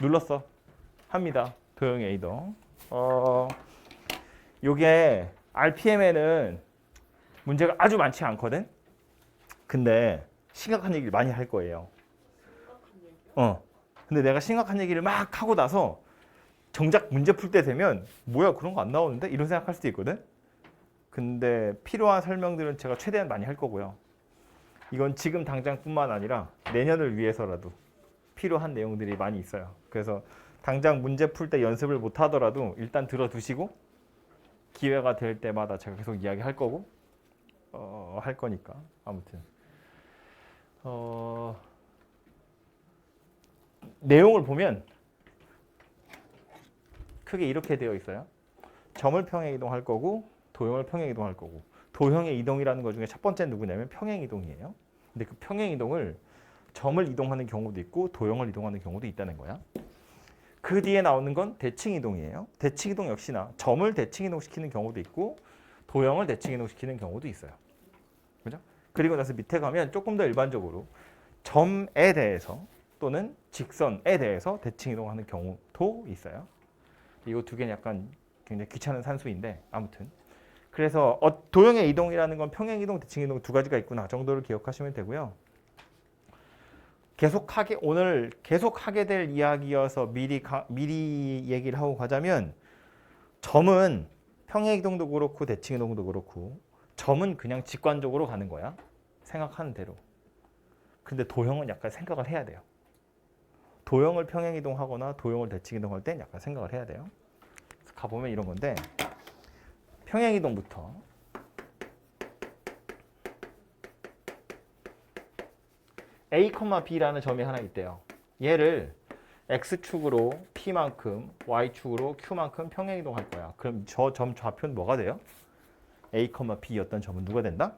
눌렀어. 합니다. 도형의 이동. 요게 RPM에는 문제가 아주 많지 않거든. 근데 심각한 얘기를 많이 할 거예요. 근데 내가 심각한 얘기를 막 하고 나서 정작 문제 풀 때 되면 뭐야 그런 거 안 나오는데? 이런 생각할 수도 있거든. 근데 필요한 설명들은 제가 최대한 많이 할 거고요. 이건 지금 당장뿐만 아니라 내년을 위해서라도 필요한 내용들이 많이 있어요. 그래서 당장 문제 풀 때 연습을 못 하더라도 일단 들어두시고 기회가 될 때마다 제가 계속 이야기할 거고 할 거니까 아무튼 내용을 보면 크게 이렇게 되어 있어요. 점을 평행 이동할 거고 도형을 평행 이동할 거고 도형의 이동이라는 것 중에 첫 번째 누구냐면 평행 이동이에요. 근데 그 평행 이동을 점을 이동하는 경우도 있고 도형을 이동하는 경우도 있다는 거야. 그 뒤에 나오는 건 대칭 이동이에요. 대칭 이동 역시나 점을 대칭 이동시키는 경우도 있고 도형을 대칭 이동시키는 경우도 있어요. 그죠? 그리고 나서 밑에 가면 조금 더 일반적으로 점에 대해서 또는 직선에 대해서 대칭 이동하는 경우도 있어요. 이거 두 개는 약간 굉장히 귀찮은 산수인데 아무튼 그래서 도형의 이동이라는 건 평행 이동, 대칭 이동 두 가지가 있구나 정도를 기억하시면 되고요. 오늘 계속하게 될 이야기여서 미리 얘기를 하고 가자면 점은 평행 이동도 그렇고 대칭 이동도 그렇고 점은 그냥 직관적으로 가는 거야. 생각하는 대로. 근데 도형은 약간 생각을 해야 돼요. 도형을 평행 이동하거나 도형을 대칭 이동할 땐 약간 생각을 해야 돼요. 그래서 가보면 이런 건데 평행 이동부터 A, B라는 점이 하나 있대요. 얘를 X축으로 P만큼, Y축으로 Q만큼 평행 이동할 거야. 그럼 저 점 좌표는 뭐가 돼요? A, B였던 점은 누가 된다?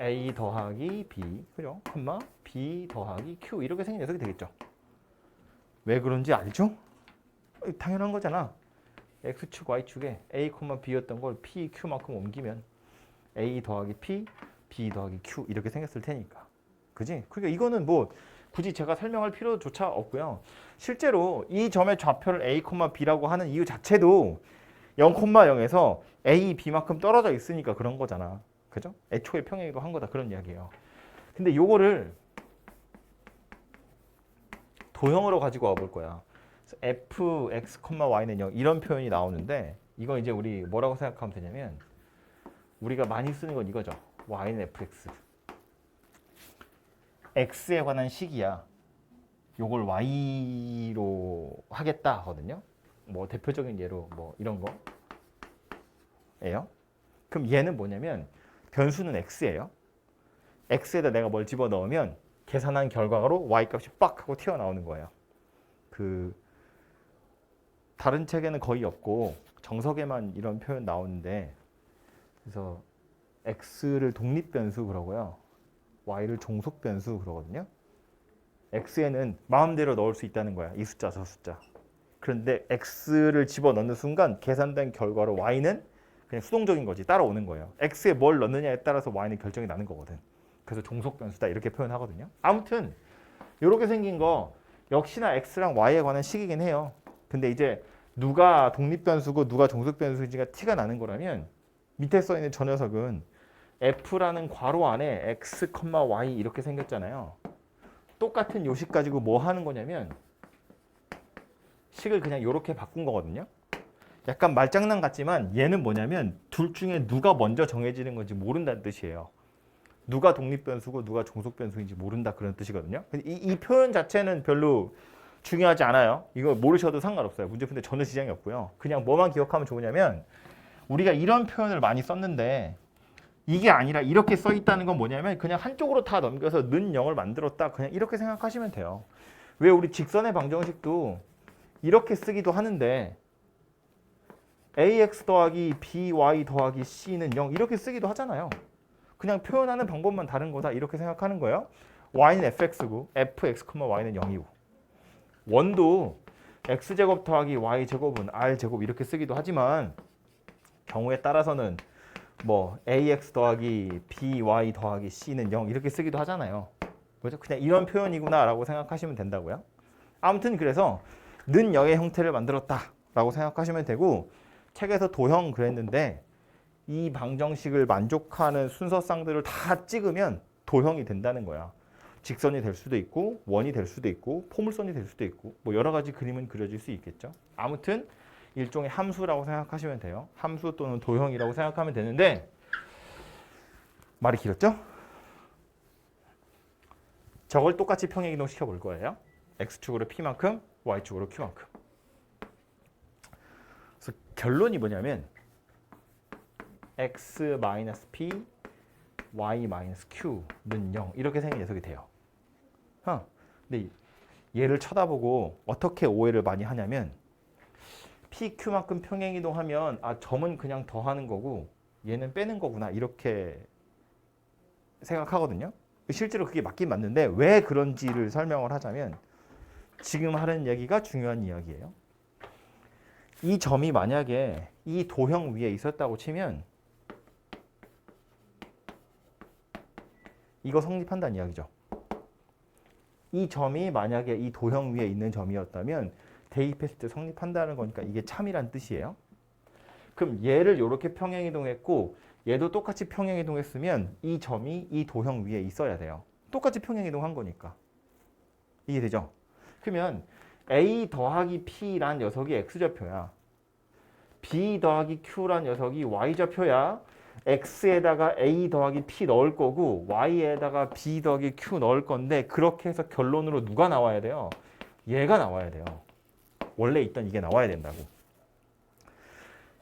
A 더하기 B, 그죠? B 더하기 Q 이렇게 생긴 녀석이 되겠죠. 왜 그런지 알죠? 당연한 거잖아. X축, Y축에 A, B였던 걸 P, Q만큼 옮기면 A 더하기 P, B 더하기 Q 이렇게 생겼을 테니까. 그지? 그러니까 이거는 뭐 굳이 제가 설명할 필요조차 없고요. 실제로 이 점의 좌표를 A, B라고 하는 이유 자체도 0,0에서 A, B만큼 떨어져 있으니까 그런 거잖아. 그죠? 애초에 평행이동 한 거다 그런 이야기예요. 근데 요거를 도형으로 가지고 와볼 거야. f, x, y는 0 이런 표현이 나오는데 이거 이제 우리 뭐라고 생각하면 되냐면 우리가 많이 쓰는 건 이거죠. y는 fx. x에 관한 식이야. 요걸 y로 하겠다 하거든요. 뭐 대표적인 예로 뭐 이런 거예요. 그럼 얘는 뭐냐면 변수는 x예요. x에다 내가 뭘 집어넣으면 계산한 결과로 y 값이 빡 하고 튀어나오는 거예요. 다른 책에는 거의 없고 정석에만 이런 표현 나오는데 그래서 x를 독립변수 그러고요. y를 종속변수 그러거든요. x에는 마음대로 넣을 수 있다는 거야. 이 숫자 저 숫자. 그런데 x를 집어넣는 순간 계산된 결과로 y는 그냥 수동적인 거지. 따라오는 거예요. x에 뭘 넣느냐에 따라서 y는 결정이 나는 거거든. 그래서 종속변수다 이렇게 표현하거든요. 아무튼 이렇게 생긴 거 역시나 x랑 y에 관한 식이긴 해요. 근데 이제 누가 독립변수고 누가 종속변수인지가 티가 나는 거라면 밑에 써 있는 저 녀석은 f라는 괄호 안에 x, y 이렇게 생겼잖아요. 똑같은 요식 가지고 뭐 하는 거냐면 식을 그냥 이렇게 바꾼 거거든요. 약간 말장난 같지만 얘는 뭐냐면 둘 중에 누가 먼저 정해지는 건지 모른다는 뜻이에요. 누가 독립변수고 누가 종속변수인지 모른다 그런 뜻이거든요. 이 표현 자체는 별로 중요하지 않아요. 이거 모르셔도 상관없어요. 문제 푸는데 전혀 지장이 없고요. 그냥 뭐만 기억하면 좋으냐면 우리가 이런 표현을 많이 썼는데 이게 아니라 이렇게 써 있다는 건 뭐냐면 그냥 한쪽으로 다 넘겨서 는 0을 만들었다. 그냥 이렇게 생각하시면 돼요. 왜 우리 직선의 방정식도 이렇게 쓰기도 하는데 ax 더하기 by 더하기 c는 0 이렇게 쓰기도 하잖아요. 그냥 표현하는 방법만 다른 거다 이렇게 생각하는 거예요. y는 fx고 fx, y는 0이고 원도 x제곱 더하기 y제곱은 r제곱 이렇게 쓰기도 하지만 경우에 따라서는 뭐 ax 더하기 by 더하기 c는 0 이렇게 쓰기도 하잖아요. 그렇죠? 그냥 이런 표현이구나 라고 생각하시면 된다고요. 아무튼 그래서 는 영의 형태를 만들었다라고 생각하시면 되고 책에서 도형 그랬는데 이 방정식을 만족하는 순서쌍들을 다 찍으면 도형이 된다는 거야. 직선이 될 수도 있고 원이 될 수도 있고 포물선이 될 수도 있고 뭐 여러 가지 그림은 그려질 수 있겠죠. 아무튼 일종의 함수라고 생각하시면 돼요. 함수 또는 도형이라고 생각하면 되는데 말이 길었죠? 저걸 똑같이 평행이동 시켜볼 거예요. x축으로 p만큼 y축으로 q만큼. 그래서 결론이 뭐냐면 x-p, y-q는 0 이렇게 생긴 녀석이 돼요. 근데 얘를 쳐다보고 어떻게 오해를 많이 하냐면 PQ만큼 평행이동하면 아 점은 그냥 더하는 거고 얘는 빼는 거구나 이렇게 생각하거든요. 실제로 그게 맞긴 맞는데 왜 그런지를 설명을 하자면 지금 하는 얘기가 중요한 이야기예요. 이 점이 만약에 이 도형 위에 있었다고 치면 이거 성립한다는 이야기죠. 이 점이 만약에 이 도형 위에 있는 점이었다면 대입했을 때 성립한다는 거니까 이게 참이란 뜻이에요. 그럼 얘를 이렇게 평행이동했고 얘도 똑같이 평행이동했으면 이 점이 이 도형 위에 있어야 돼요. 똑같이 평행이동한 거니까. 이해되죠? 그러면 A 더하기 P란 녀석이 X좌표야. B 더하기 Q란 녀석이 Y좌표야. X에다가 A 더하기 P 넣을 거고 Y에다가 B 더하기 Q 넣을 건데 그렇게 해서 결론으로 누가 나와야 돼요? 얘가 나와야 돼요. 원래 있던 이게 나와야 된다고.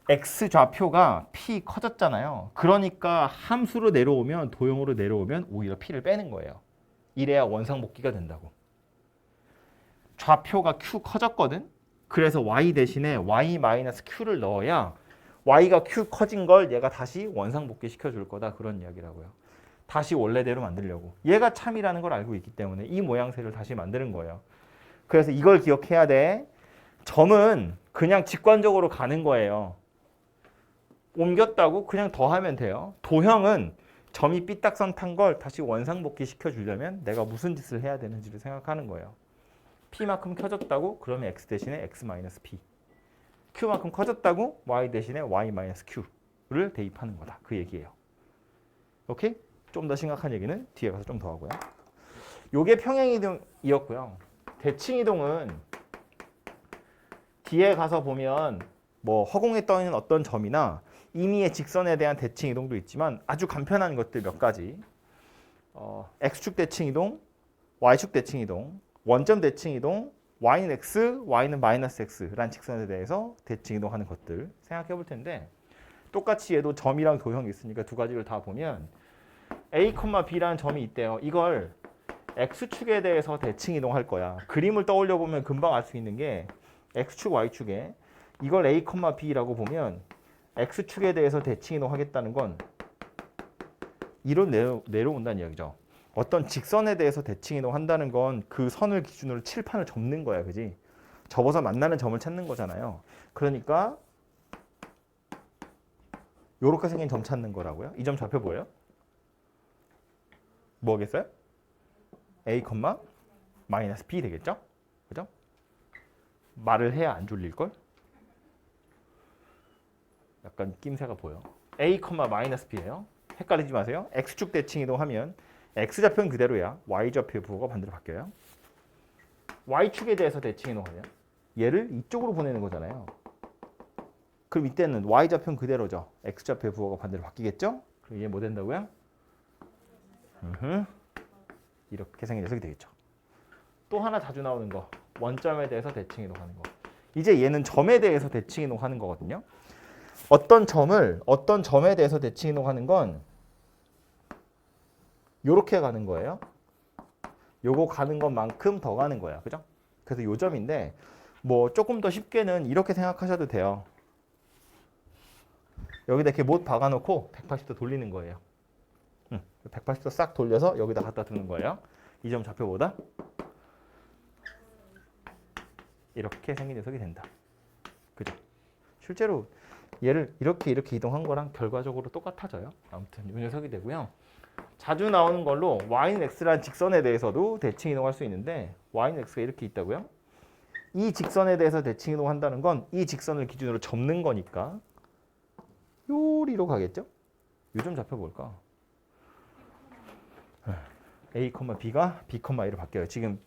X좌표가 P 커졌잖아요. 그러니까 함수로 내려오면 도형으로 내려오면 오히려 P를 빼는 거예요. 이래야 원상복귀가 된다고. 좌표가 Q 커졌거든? 그래서 Y 대신에 Y-Q를 넣어야 Y가 Q 커진 걸 얘가 다시 원상복귀 시켜줄 거다. 그런 이야기라고요. 다시 원래대로 만들려고. 얘가 참이라는 걸 알고 있기 때문에 이 모양새를 다시 만드는 거예요. 그래서 이걸 기억해야 돼. 점은 그냥 직관적으로 가는 거예요. 옮겼다고 그냥 더하면 돼요. 도형은 점이 삐딱선 탄 걸 다시 원상복귀 시켜주려면 내가 무슨 짓을 해야 되는지를 생각하는 거예요. P만큼 커졌다고? 그러면 X 대신에 X-P. Q만큼 커졌다고? Y 대신에 Y-Q를 대입하는 거다. 그 얘기예요. 오케이? 좀 더 심각한 얘기는 뒤에 가서 좀 더 하고요. 요게 평행이동이었고요. 대칭이동은 뒤에 가서 보면 뭐 허공에 떠 있는 어떤 점이나 임의의 직선에 대한 대칭이동도 있지만 아주 간편한 것들 몇 가지. X축 대칭이동, Y축 대칭이동, 원점 대칭이동, Y는 X, Y는 마이너스 X라는 직선에 대해서 대칭이동하는 것들 생각해 볼 텐데 똑같이 얘도 점이랑 도형이 있으니까 두 가지를 다 보면 A, B라는 점이 있대요. 이걸 X축에 대해서 대칭이동할 거야. 그림을 떠올려 보면 금방 알 수 있는 게 X축, Y축에 이걸 A, B라고 보면 X축에 대해서 대칭이동하겠다는 건 이로 내려온다는 이야기죠. 어떤 직선에 대해서 대칭이동한다는 건 그 선을 기준으로 칠판을 접는 거야. 그지? 접어서 만나는 점을 찾는 거잖아요. 그러니까 요렇게 생긴 점 찾는 거라고요. 이 점 좌표 뭐예요? 뭐겠어요? A, 마이너스 B 되겠죠? 그죠? 말을 해야 안 졸릴걸? 약간 낌새가 보여. A, 마이너스 B예요. 헷갈리지 마세요. X축 대칭 이동하면 X좌표는 그대로야. Y좌표의 부호가 반대로 바뀌어요. Y축에 대해서 대칭 이동하면 얘를 이쪽으로 보내는 거잖아요. 그럼 이때는 Y좌표는 그대로죠. X좌표의 부호가 반대로 바뀌겠죠? 그럼 얘 뭐 된다고요? 이렇게 생긴 녀석이 되겠죠. 또 하나 자주 나오는 거. 원점에 대해서 대칭 이동하는 거. 이제 얘는 점에 대해서 대칭 이동하는 거거든요. 어떤 점에 대해서 대칭 이동하는 건 요렇게 가는 거예요. 요거 가는 것만큼 더 가는 거야. 그죠? 그래서 요 점인데 뭐 조금 더 쉽게는 이렇게 생각하셔도 돼요. 여기다 이렇게 못 박아놓고 180도 돌리는 거예요. 180도 싹 돌려서 여기다 갖다 두는 거예요. 이 점 좌표보다 이렇게 생긴 녀석이 된다. 그죠? 실제로 얘를 이렇게 이동한 거랑 결과적으로 똑같아져요. 아무튼 이 녀석이 되고요. 자주 나오는 걸로 Y는 X라는 직선에 대해서도 대칭 이동할 수 있는데 Y는 X가 이렇게 있다고요? 이 직선에 대해서 대칭 이동한다는 건 이 직선을 기준으로 접는 거니까 요리로 가겠죠? 요 점 좌표 뭘까? A, B가 B, A로 바뀌어요. 지금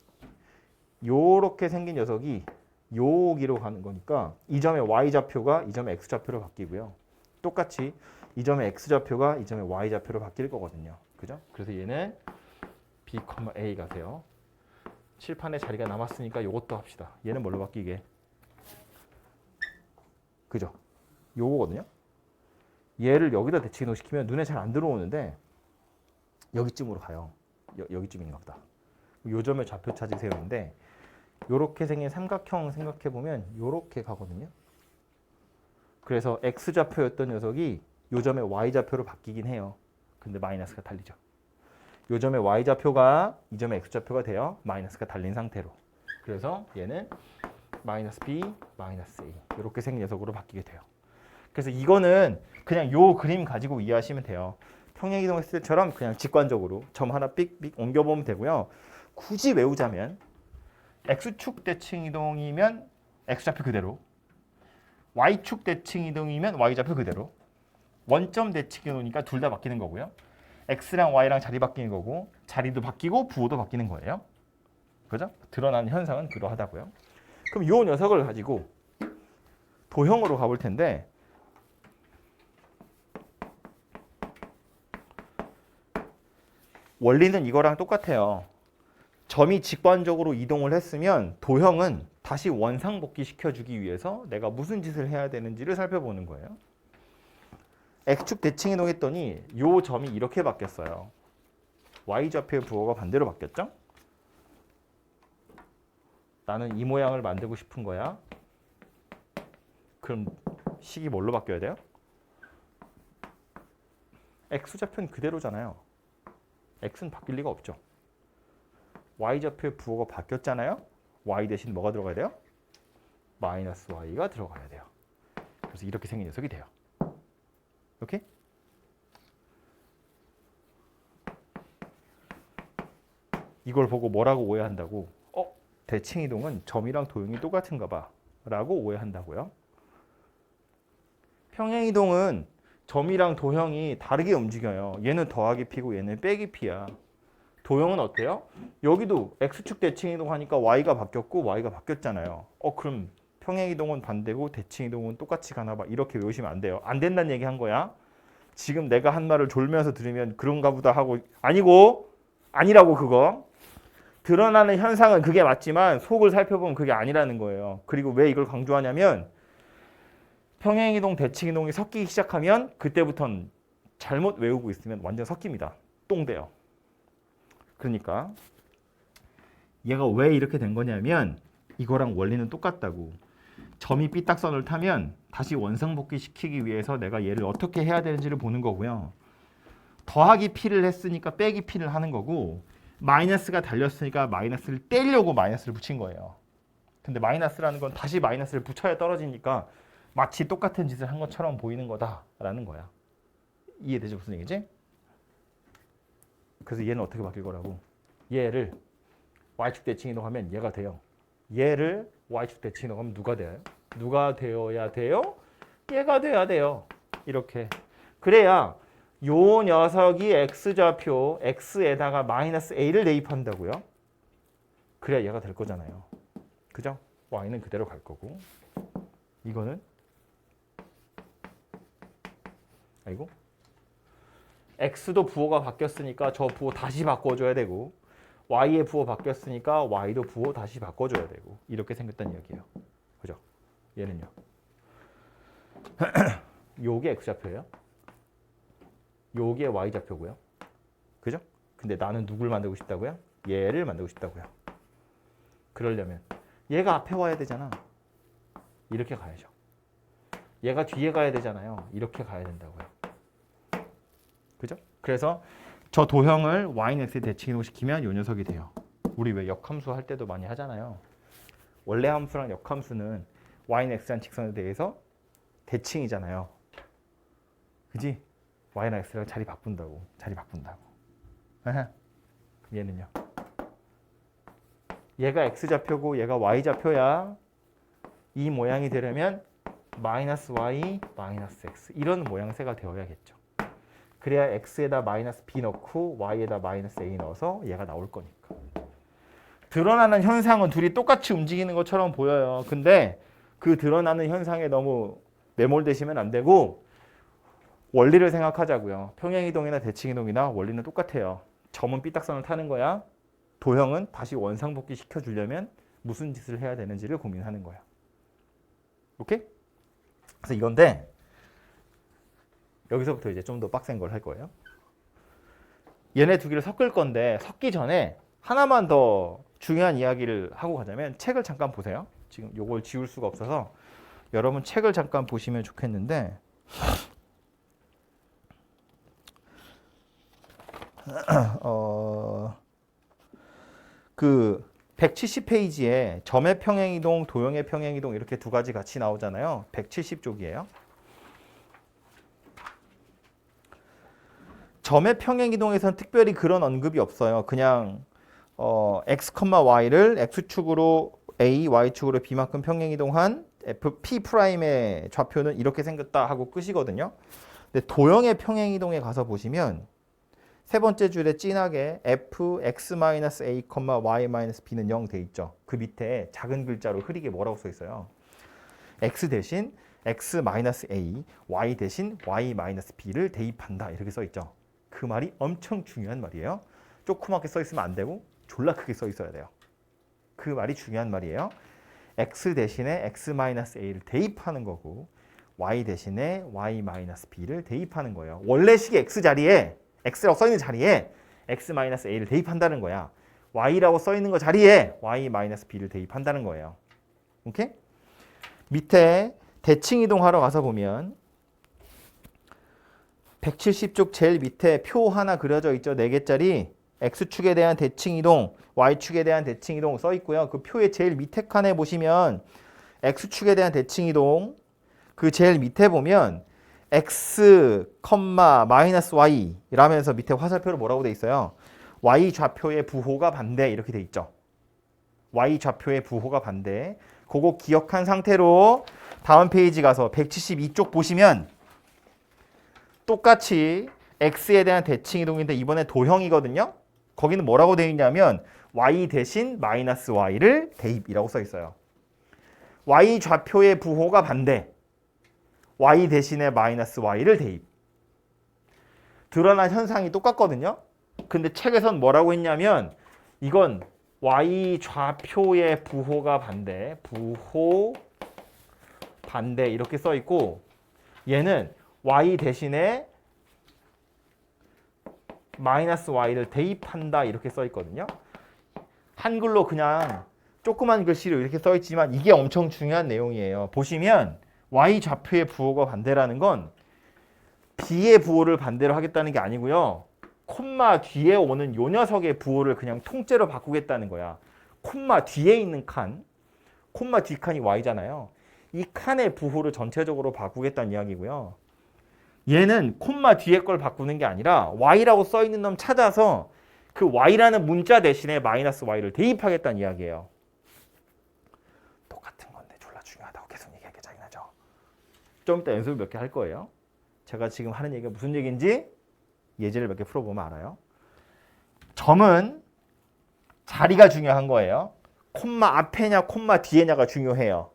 요렇게 생긴 녀석이 여기로 가는 거니까 이 점의 Y좌표가 이 점의 X좌표로 바뀌고요. 똑같이 이 점의 X좌표가 이 점의 Y좌표로 바뀔 거거든요. 그죠? 그래서 얘는 B, A가 돼요. 칠판에 자리가 남았으니까 요것도 합시다. 얘는 뭘로 바뀌게? 그죠? 요거거든요. 얘를 여기다 대칭 이동시키면 눈에 잘 안 들어오는데 여기쯤으로 가요. 여기쯤인가 보다. 요 점의 좌표 찾으세요. 인데 요렇게 생긴 삼각형 생각해 보면 요렇게 가거든요. 그래서 X좌표였던 녀석이 요 점의 Y좌표로 바뀌긴 해요. 근데 마이너스가 달리죠. 요 점의 Y좌표가 이 점의 X좌표가 돼요. 마이너스가 달린 상태로. 그래서 얘는 마이너스 B, 마이너스 A 이렇게 생긴 녀석으로 바뀌게 돼요. 그래서 이거는 그냥 요 그림 가지고 이해하시면 돼요. 평행이동했을 때처럼 그냥 직관적으로 점 하나 삑삑 옮겨보면 되고요. 굳이 외우자면 X축 대칭 이동이면 X좌표 그대로, Y축 대칭 이동이면 Y좌표 그대로, 원점 대칭 이동이니까 둘 다 바뀌는 거고요. X랑 Y랑 자리 바뀌는 거고 자리도 바뀌고 부호도 바뀌는 거예요. 그죠? 드러나는 현상은 그러하다고요. 그럼 이 녀석을 가지고 도형으로 가볼 텐데 원리는 이거랑 똑같아요. 점이 직관적으로 이동을 했으면 도형은 다시 원상복귀 시켜주기 위해서 내가 무슨 짓을 해야 되는지를 살펴보는 거예요. X축 대칭 이동했더니 요 점이 이렇게 바뀌었어요. Y좌표의 부호가 반대로 바뀌었죠? 나는 이 모양을 만들고 싶은 거야. 그럼 식이 뭘로 바뀌어야 돼요? X좌표는 그대로잖아요. X는 바뀔 리가 없죠. Y좌표의 부호가 바뀌었잖아요. Y 대신 뭐가 들어가야 돼요? 마이너스 Y가 들어가야 돼요. 그래서 이렇게 생긴 녀석이 돼요. 오케이? 이걸 보고 뭐라고 오해한다고? 대칭 이동은 점이랑 도형이 똑같은가 봐 라고 오해한다고요. 평행 이동은 점이랑 도형이 다르게 움직여요. 얘는 더하기 P고 얘는 빼기 P야. 도형은 어때요? 여기도 X축 대칭 이동하니까 Y가 바뀌었고 Y가 바뀌었잖아요. 그럼 평행 이동은 반대고 대칭 이동은 똑같이 가나 봐. 이렇게 외우시면 안 돼요. 안 된다는 얘기 한 거야. 지금 내가 한 말을 졸면서 들으면 그런가 보다 하고 아니고 아니라고 그거. 드러나는 현상은 그게 맞지만 속을 살펴보면 그게 아니라는 거예요. 그리고 왜 이걸 강조하냐면 평행이동, 대칭이동이 섞이기 시작하면 그때부터는 잘못 외우고 있으면 완전 섞입니다. 똥돼요. 그러니까 얘가 왜 이렇게 된 거냐면 이거랑 원리는 똑같다고. 점이 삐딱선을 타면 다시 원상복귀 시키기 위해서 내가 얘를 어떻게 해야 되는지를 보는 거고요. 더하기 P를 했으니까 빼기 P를 하는 거고 마이너스가 달렸으니까 마이너스를 떼려고 마이너스를 붙인 거예요. 근데 마이너스라는 건 다시 마이너스를 붙여야 떨어지니까 마치 똑같은 짓을 한 것처럼 보이는 거다라는 거야. 이해되죠? 무슨 얘기지? 그래서 얘는 어떻게 바뀔 거라고? 얘를 Y축 대칭 이동하면 얘가 돼요. 얘를 Y축 대칭 이동하면 누가 돼요? 누가 되어야 돼요? 얘가 돼야 돼요. 이렇게. 그래야 요 녀석이 X좌표 X에다가 마이너스 A를 대입한다고요. 그래야 얘가 될 거잖아요. 그죠? Y는 그대로 갈 거고. 이거는 아이고 X도 부호가 바뀌었으니까 저 부호 다시 바꿔줘야 되고 Y의 부호 바뀌었으니까 Y도 부호 다시 바꿔줘야 되고 이렇게 생겼다는 이야기예요. 그죠? 얘는요. 요게 X좌표예요. 요게 Y좌표고요. 그죠? 근데 나는 누굴 만들고 싶다고요? 얘를 만들고 싶다고요. 그러려면 얘가 앞에 와야 되잖아. 이렇게 가야죠. 얘가 뒤에 가야 되잖아요. 이렇게 가야 된다고요. 그죠? 그래서 저 도형을 Y는 X에 대칭 이동시키면 요 녀석이 돼요. 우리 왜 역함수 할 때도 많이 하잖아요. 원래 함수랑 역함수는 Y는 X란 직선에 대해서 대칭이잖아요. 그지? Y랑 X랑 자리 바꾼다고. 얘는요. 얘가 x좌표고 얘가 y좌표야. 이 모양이 되려면 마이너스 y, 마이너스 x 이런 모양새가 되어야겠죠. 그래야 x에다 마이너스 b 넣고 y에다 마이너스 a 넣어서 얘가 나올 거니까. 드러나는 현상은 둘이 똑같이 움직이는 것처럼 보여요. 근데 그 드러나는 현상에 너무 매몰되시면 안 되고 원리를 생각하자고요. 평행이동이나 대칭이동이나 원리는 똑같아요. 점은 삐딱선을 타는 거야. 도형은 다시 원상복귀 시켜주려면 무슨 짓을 해야 되는지를 고민하는 거야. 오케이? 그래서 이건데 여기서부터 이제 좀 더 빡센 걸 할 거예요. 얘네 두 개를 섞을 건데 섞기 전에 하나만 더 중요한 이야기를 하고 가자면 책을 잠깐 보세요. 지금 요걸 지울 수가 없어서 여러분 책을 잠깐 보시면 좋겠는데 그 170페이지에 점의 평행이동, 도형의 평행이동 이렇게 두 가지 같이 나오잖아요. 170쪽이에요. 점의 평행이동에서는 특별히 그런 언급이 없어요. 그냥 x, y를 x축으로 a, y축으로 b만큼 평행이동한 fp'의 좌표는 이렇게 생겼다 하고 끝이거든요. 근데 도형의 평행이동에 가서 보시면 세 번째 줄에 진하게 f, x-a, y-b는 0 돼 있죠. 그 밑에 작은 글자로 흐리게 뭐라고 써 있어요? x 대신 x-a, y 대신 y-b를 대입한다 이렇게 써 있죠. 그 말이 엄청 중요한 말이에요. 조그맣게 써 있으면 안 되고 졸라 크게 써 있어야 돼요. 그 말이 중요한 말이에요. x 대신에 x-a를 대입하는 거고 y 대신에 y-b를 대입하는 거예요. 원래식의 x 자리에 x라고 써 있는 자리에 x-a를 대입한다는 거야. y라고 써 있는 거 자리에 y-b를 대입한다는 거예요. 오케이? 밑에 대칭 이동하러 가서 보면 170쪽 제일 밑에 표 하나 그려져 있죠. 4개짜리 x축에 대한 대칭 이동, y축에 대한 대칭 이동 써 있고요. 그 표의 제일 밑에 칸에 보시면 x축에 대한 대칭 이동 그 제일 밑에 보면 x, 마이너스 y 이라면서 밑에 화살표로 뭐라고 돼 있어요? y 좌표의 부호가 반대 이렇게 돼 있죠. y 좌표의 부호가 반대. 그거 기억한 상태로 다음 페이지 가서 172쪽 보시면 똑같이 x에 대한 대칭 이동인데 이번에 도형이거든요. 거기는 뭐라고 되어 있냐면 y 대신 마이너스 y를 대입이라고 써 있어요. y 좌표의 부호가 반대. y 대신에 마이너스 y를 대입. 드러난 현상이 똑같거든요. 근데 책에선 뭐라고 했냐면 이건 y 좌표의 부호가 반대, 부호 반대 이렇게 써 있고 얘는 y 대신에 마이너스 y를 대입한다 이렇게 써 있거든요. 한글로 그냥 조그만 글씨로 이렇게 써 있지만 이게 엄청 중요한 내용이에요. 보시면 y 좌표의 부호가 반대라는 건 b의 부호를 반대로 하겠다는 게 아니고요. 콤마 뒤에 오는 요 녀석의 부호를 그냥 통째로 바꾸겠다는 거야. 콤마 뒤에 있는 칸, 콤마 뒷칸이 y잖아요. 이 칸의 부호를 전체적으로 바꾸겠다는 이야기고요. 얘는 콤마 뒤에 걸 바꾸는 게 아니라 y라고 써 있는 놈 찾아서 그 y라는 문자 대신에 마이너스 y를 대입하겠다는 이야기예요. 똑같은 건데 졸라 중요하다고 계속 얘기하게 짜증나죠. 좀 이따 연습을 몇 개 할 거예요. 제가 지금 하는 얘기가 무슨 얘기인지 예제를 몇 개 풀어보면 알아요. 점은 자리가 중요한 거예요. 콤마 앞에냐 콤마 뒤에냐가 중요해요.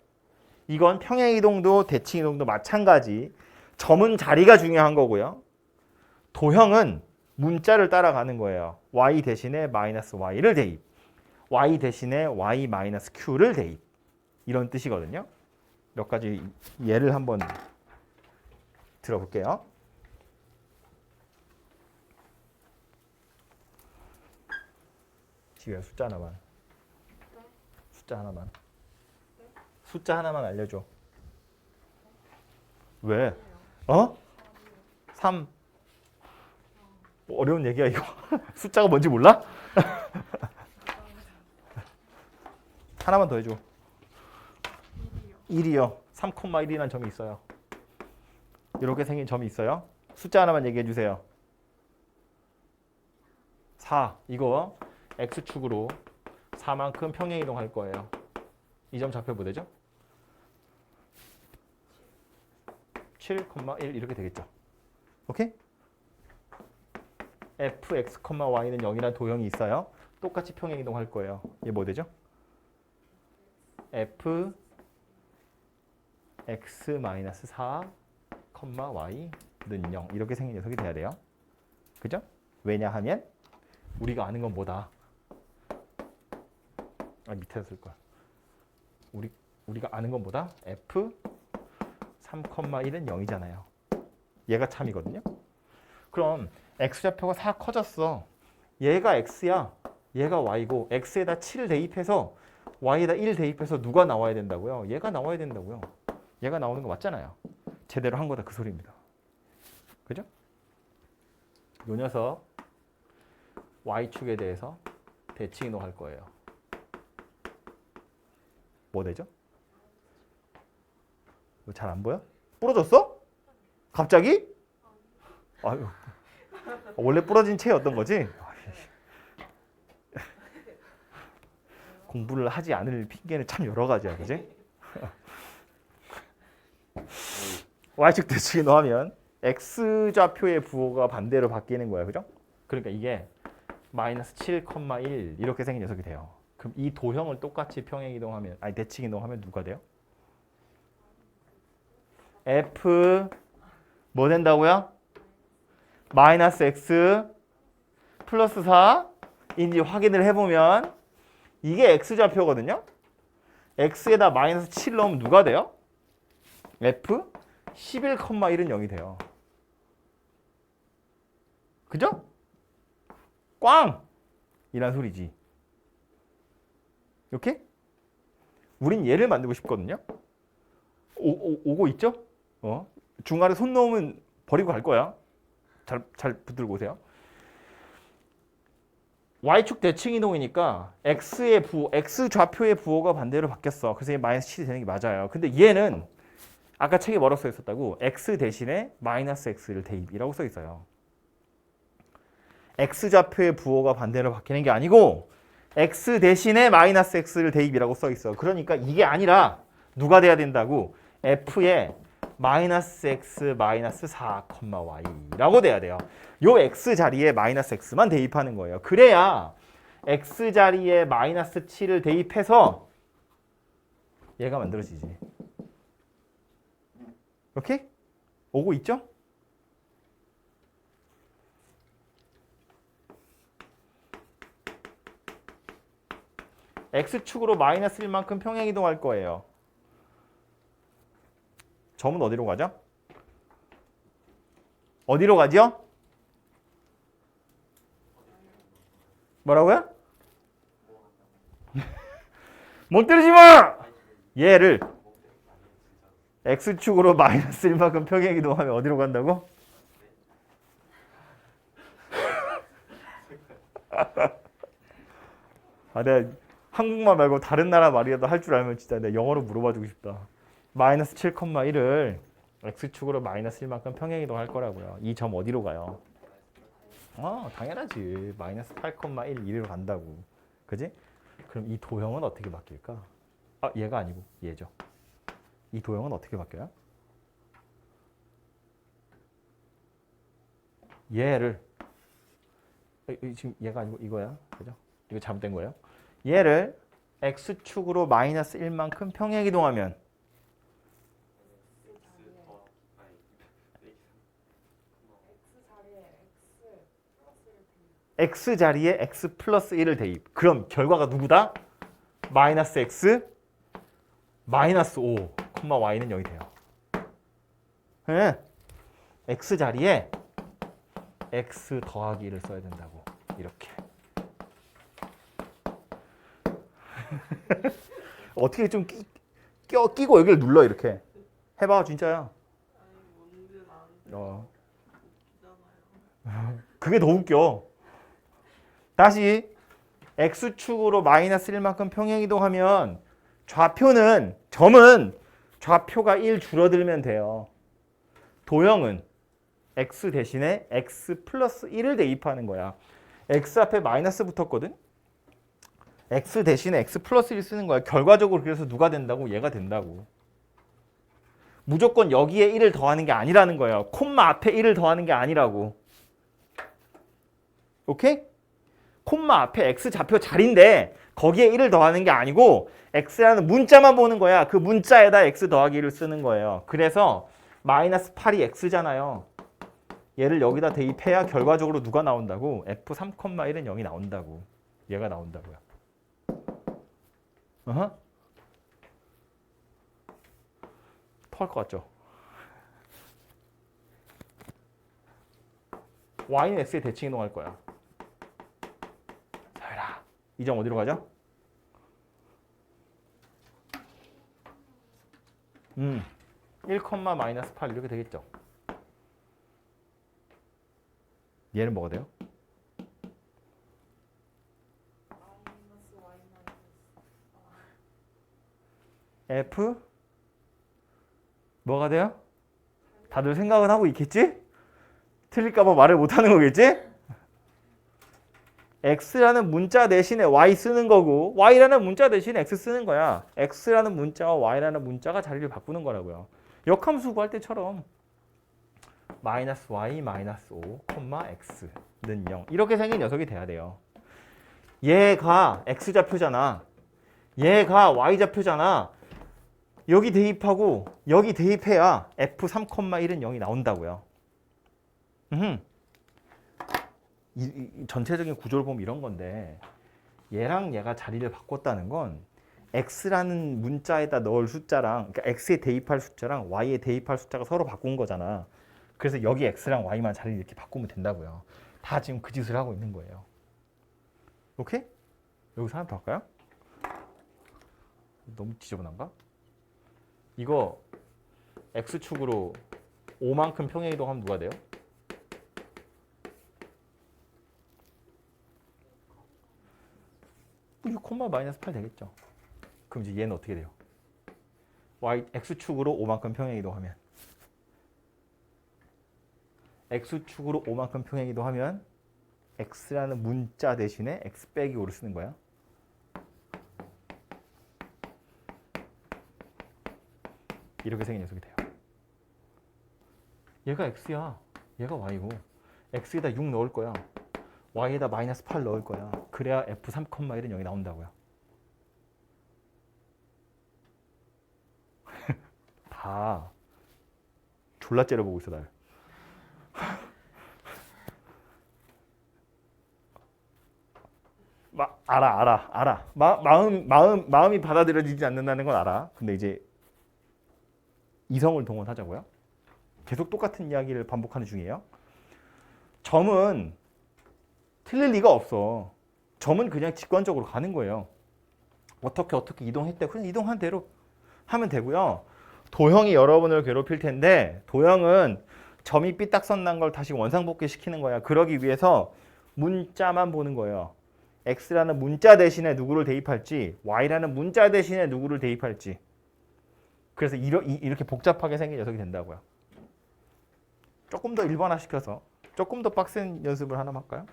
이건 평행이동도 대칭이동도 마찬가지. 점은 자리가 중요한 거고요. 도형은 문자를 따라가는 거예요. y 대신에 마이너스 y를 대입. y 대신에 y 마이너스 q를 대입. 이런 뜻이거든요. 몇 가지 예를 한번 들어볼게요. 지우야 숫자 하나만. 숫자 하나만. 숫자 하나만 알려줘. 왜? 어? 3. 어려운 얘기야 이거. 숫자가 뭔지 몰라? 하나만 더 해줘. 1이요. 3,1이라는 점이 있어요. 이렇게 생긴 점이 있어요. 숫자 하나만 얘기해 주세요. 4. 이거 x축으로 4만큼 평행 이동할 거예요. 이 점 좌표 뭐 되죠? 7,1 이렇게 되겠죠. 오케이? fx, y는 0이라는 도형이 있어요. 똑같이 평행 이동할 거예요. 얘 뭐 되죠? f x-4, y는 0 이렇게 생긴 녀석이 돼야 돼요. 그죠? 왜냐하면 우리가 아는 건 뭐다? 밑에 쓸 거야. 우리가 아는 건 뭐다? f 3,1은 0이잖아요. 얘가 참이거든요. 그럼 x좌표가 4 커졌어. 얘가 x야. 얘가 y고 x에다 7을 대입해서 y에다 1 대입해서 누가 나와야 된다고요? 얘가 나와야 된다고요. 얘가 나오는 거 맞잖아요. 제대로 한 거다 그 소리입니다. 그죠? 요 녀석 y축에 대해서 대칭 이동할 거예요. 뭐 되죠? 잘 안 보여? 부러졌어? 갑자기? 아유, 원래 부러진 채였던 거지? 공부를 하지 않을 핑계는 참 여러 가지야, 그지? y축 대칭 이동하면 x좌표의 부호가 반대로 바뀌는 거야, 그죠? 그러니까 이게 마이너스 7,1 이렇게 생긴 녀석이 돼요. 그럼 이 도형을 똑같이 평행 이동하면, 대칭 이동하면 누가 돼요? f 뭐 된다고요? 마이너스 x 플러스 4인지 확인을 해보면 이게 x좌표거든요. x에다 마이너스 7 넣으면 누가 돼요? f 11,1은 0이 돼요. 그죠? 꽝! 이란 소리지. 이렇게? 우린 얘를 만들고 싶거든요. 오고 있죠? 중간에 손 넣으면 버리고 갈 거야. 잘 붙들고 오세요. y축 대칭 이동이니까 x 좌표의 부호가 반대로 바뀌었어. 그래서 얘 마이너스 7이 되는 게 맞아요. 근데 얘는 아까 책에 뭐라고 써 있었다고? x 대신에 마이너스 x를 대입이라고 써 있어요. x 좌표의 부호가 반대로 바뀌는 게 아니고 x 대신에 마이너스 x를 대입이라고 써 있어. 그러니까 이게 아니라 누가 돼야 된다고? f의 마이너스 x 마이너스 4, y라고 돼야 돼요. 요 x 자리에 마이너스 x만 대입하는 거예요. 그래야 x 자리에 마이너스 7을 대입해서 얘가 만들어지지. 오케이? 오고 있죠? x축으로 마이너스 1만큼 평행 이동할 거예요. 점은 어디로 가죠? 어디로 가죠? 뭐라고요? 못 때리지 마! 얘를 x축으로 마이너스 1만큼 평행 이동하면 어디로 간다고? 내가 한국말 말고 다른 나라 말이라도 할 줄 알면 진짜 내가 영어로 물어봐주고 싶다. 마이너스 7,1을 x축으로 마이너스 1만큼 평행 이동할 거라고요. 이 점 어디로 가요? 당연하지. 마이너스 8,1 이리로 간다고. 그지? 그럼 이 도형은 어떻게 바뀔까? 얘가 아니고 얘죠. 이 도형은 어떻게 바뀌어요? 얘를 지금 얘가 아니고 이거야. 그죠? 이거 잘못된 거예요. 얘를 x축으로 마이너스 1만큼 평행 이동하면 x 자리에 x 플러스 1을 대입. 그럼 결과가 누구다? 마이너스 x 마이너스 5, y는 0이 돼요. x 자리에 x 더하기 1을 써야 된다고. 이렇게. 어떻게 좀 끼고 여기를 눌러 이렇게. 해봐 진짜야. 그게 더 웃겨. 다시 x축으로 마이너스 1만큼 평행 이동하면 점은 좌표가 1 줄어들면 돼요. 도형은 x 대신에 x 플러스 1을 대입하는 거야. x 앞에 마이너스 붙었거든. x 대신에 x 플러스 1 쓰는 거야. 결과적으로 그래서 누가 된다고? 얘가 된다고. 무조건 여기에 1을 더하는 게 아니라는 거예요. 콤마 앞에 1을 더하는 게 아니라고. 오케이? 콤마 앞에 x 좌표 자리인데 거기에 1을 더하는 게 아니고 x라는 문자만 보는 거야. 그 문자에다 x 더하기 1을 쓰는 거예요. 그래서 마이너스 8이 x잖아요. 얘를 여기다 대입해야 결과적으로 누가 나온다고? f3,1은 0이 나온다고. 얘가 나온다고요. 어허. 토할 것 같죠? y는 x에 대칭 이동할 거야. 자라. 이 점 어디로 가죠? 1, 마이너스 8 이렇게 되겠죠. 얘는 뭐가 돼요? f 뭐가 돼요? 다들 생각은 하고 있겠지? 틀릴까봐 말을 못하는 거겠지? x라는 문자 대신에 y 쓰는 거고 y라는 문자 대신에 x 쓰는 거야. x라는 문자와 y라는 문자가 자리를 바꾸는 거라고요. 역함수 구할 때처럼 마이너스 y 마이너스 5, x는 0 이렇게 생긴 녀석이 돼야 돼요. 얘가 x좌표잖아. 얘가 y좌표잖아. 여기 대입하고 여기 대입해야 f3,1은 0이 나온다고요. 이 전체적인 구조를 보면 이런 건데 얘랑 얘가 자리를 바꿨다는 건 x라는 문자에다 넣을 숫자랑 그러니까 x에 대입할 숫자랑 y에 대입할 숫자가 서로 바꾼 거잖아. 그래서 여기 x랑 y만 자리를 이렇게 바꾸면 된다고요. 다 지금 그 짓을 하고 있는 거예요. 오케이? 여기서 하나 더 할까요? 너무 지저분한가? 이거 x축으로 5만큼 평행이동하면 누가 돼요? 이거 콤마 마이너스 8 되겠죠. 그럼 이제 얘는 어떻게 돼요? x축으로 5만큼 평행이동하면 x축으로 5만큼 평행이동하면 x라는 문자 대신에 x 빼기 5를 쓰는 거야. 이렇게 생긴 녀석이 돼요. 얘가 x야. 얘가 y고 x에다 6 넣을 거야. y에다 마이너스 8 넣을 거야. 그래야 f3,1은 0이 나온다고요. 다 졸라 째려보고 있어 날. 알아. 마음이 받아들여지지 않는다는 건 알아. 근데 이제 이성을 동원하자고요. 계속 똑같은 이야기를 반복하는 중이에요. 점은 틀릴 리가 없어. 점은 그냥 직관적으로 가는 거예요. 어떻게 이동했대. 그냥 이동한 대로 하면 되고요. 도형이 여러분을 괴롭힐 텐데 도형은 점이 삐딱선 난 걸 다시 원상복귀 시키는 거야. 그러기 위해서 문자만 보는 거예요. x라는 문자 대신에 누구를 대입할지 y라는 문자 대신에 누구를 대입할지. 그래서 이렇게 복잡하게 생긴 녀석이 된다고요. 조금 더 일반화시켜서 조금 더 빡센 연습을 하나 할까요?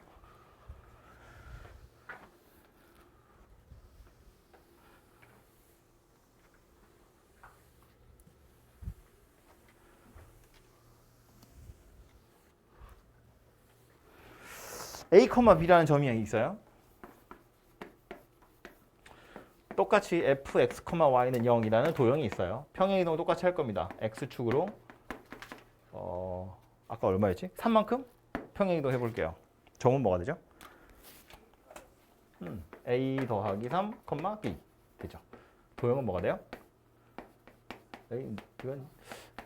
A, B라는 점이 있어요. 똑같이 f, x, y는 0이라는 도형이 있어요. 평행이동을 똑같이 할 겁니다. x축으로 아까 얼마였지? 3만큼 평행이동 해볼게요. 점은 뭐가 되죠? a 더하기 3, b 되죠. 도형은 뭐가 돼요? 이건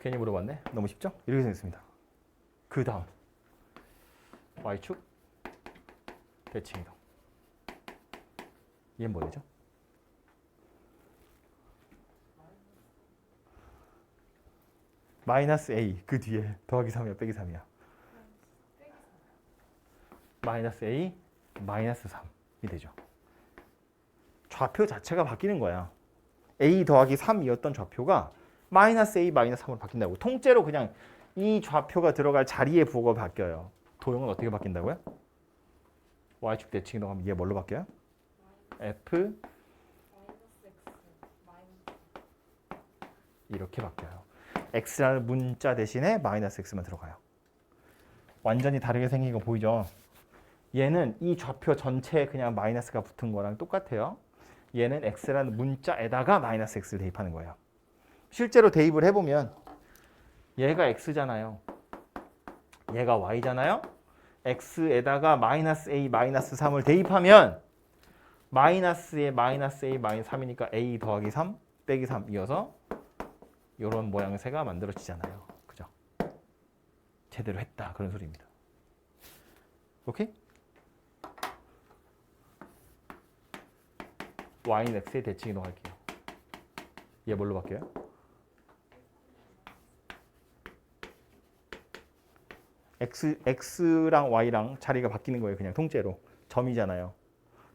괜히 물어봤네. 너무 쉽죠? 이렇게 생겼습니다. 그 다음 y축 대칭이동. 얘는 뭐 되죠? 마이너스 a 그 뒤에 더하기 3이야 빼기 3이야. 마이너스 a 마이너스 3이 되죠. 좌표 자체가 바뀌는 거야. a 더하기 3이었던 좌표가 마이너스 a 마이너스 3으로 바뀐다고. 통째로 그냥 이 좌표가 들어갈 자리의 부호가 바뀌어요. 도형은 어떻게 바뀐다고요? y축 대칭 이동하면 얘 뭘로 바뀌어요? F 이렇게 바뀌어요. x라는 문자 대신에 마이너스 x만 들어가요. 완전히 다르게 생긴 거 보이죠? 얘는 이 좌표 전체에 그냥 마이너스가 붙은 거랑 똑같아요. 얘는 x라는 문자에다가 마이너스 x를 대입하는 거예요. 실제로 대입을 해보면 얘가 x잖아요. 얘가 y잖아요. x에다가 마이너스 a 마이너스 3을 대입하면 마이너스에 마이너스 a 마이너스 3이니까 a 더하기 3 빼기 3이어서 이런 모양새가 만들어지잖아요. 그죠? 제대로 했다 그런 소리입니다. 오케이? y는 x의 대칭 이동할게요. 얘 뭘로 바뀌어요? x랑 y랑 자리가 바뀌는 거예요. 그냥 통째로. 점이잖아요.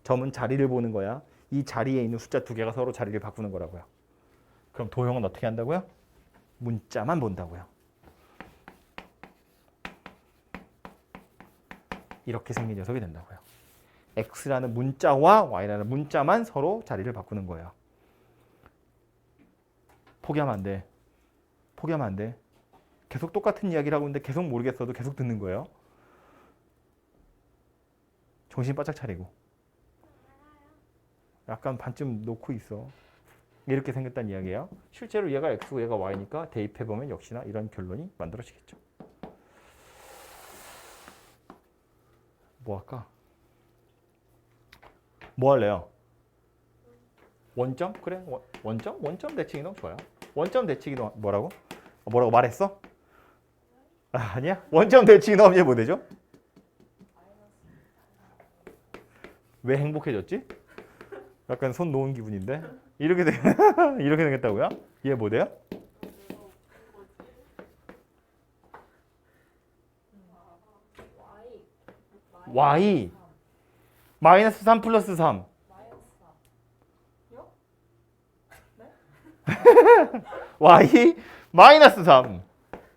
점은 자리를 보는 거야. 이 자리에 있는 숫자 두 개가 서로 자리를 바꾸는 거라고요. 그럼 도형은 어떻게 한다고요? 문자만 본다고요. 이렇게 생긴 녀석이 된다고요. x라는 문자와 y라는 문자만 서로 자리를 바꾸는 거예요. 포기하면 안 돼. 포기하면 안 돼. 계속 똑같은 이야기를 하고 있는데 계속 모르겠어도 계속 듣는 거예요. 정신 바짝 차리고. 약간 반쯤 놓고 있어. 이렇게 생겼다는 이야기예요. 실제로 얘가 x고 얘가 y니까 대입해보면 역시나 이런 결론이 만들어지겠죠. 뭐 할까? 뭐 할래요? 원점? 그래. 원점? 원점 대칭 이동 좋아요. 원점 대칭 이동 뭐라고? 뭐라고 말했어? 아니야? 원점 대칭 이동 얘 뭐 되죠? 왜 행복해졌지? 약간 손 놓은 기분인데? 이렇게 이렇게 생겼다고요? 얘 뭐 돼요? y 마이너스 3 플러스 3 y 마이너스 3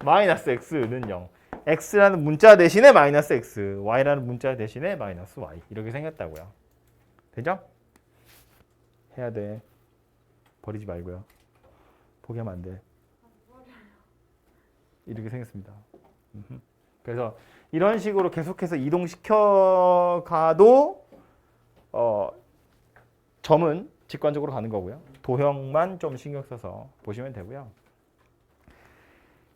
마이너스 x는 0 x라는 문자 대신에 마이너스 x y라는 문자 대신에 마이너스 y 이렇게 생겼다고요. 되죠? 해야 돼. 버리지 말고요. 포기하면 안 돼. 이렇게 생겼습니다. 그래서 이런 식으로 계속해서 이동시켜 가도 점은 직관적으로 가는 거고요. 도형만 좀 신경 써서 보시면 되고요.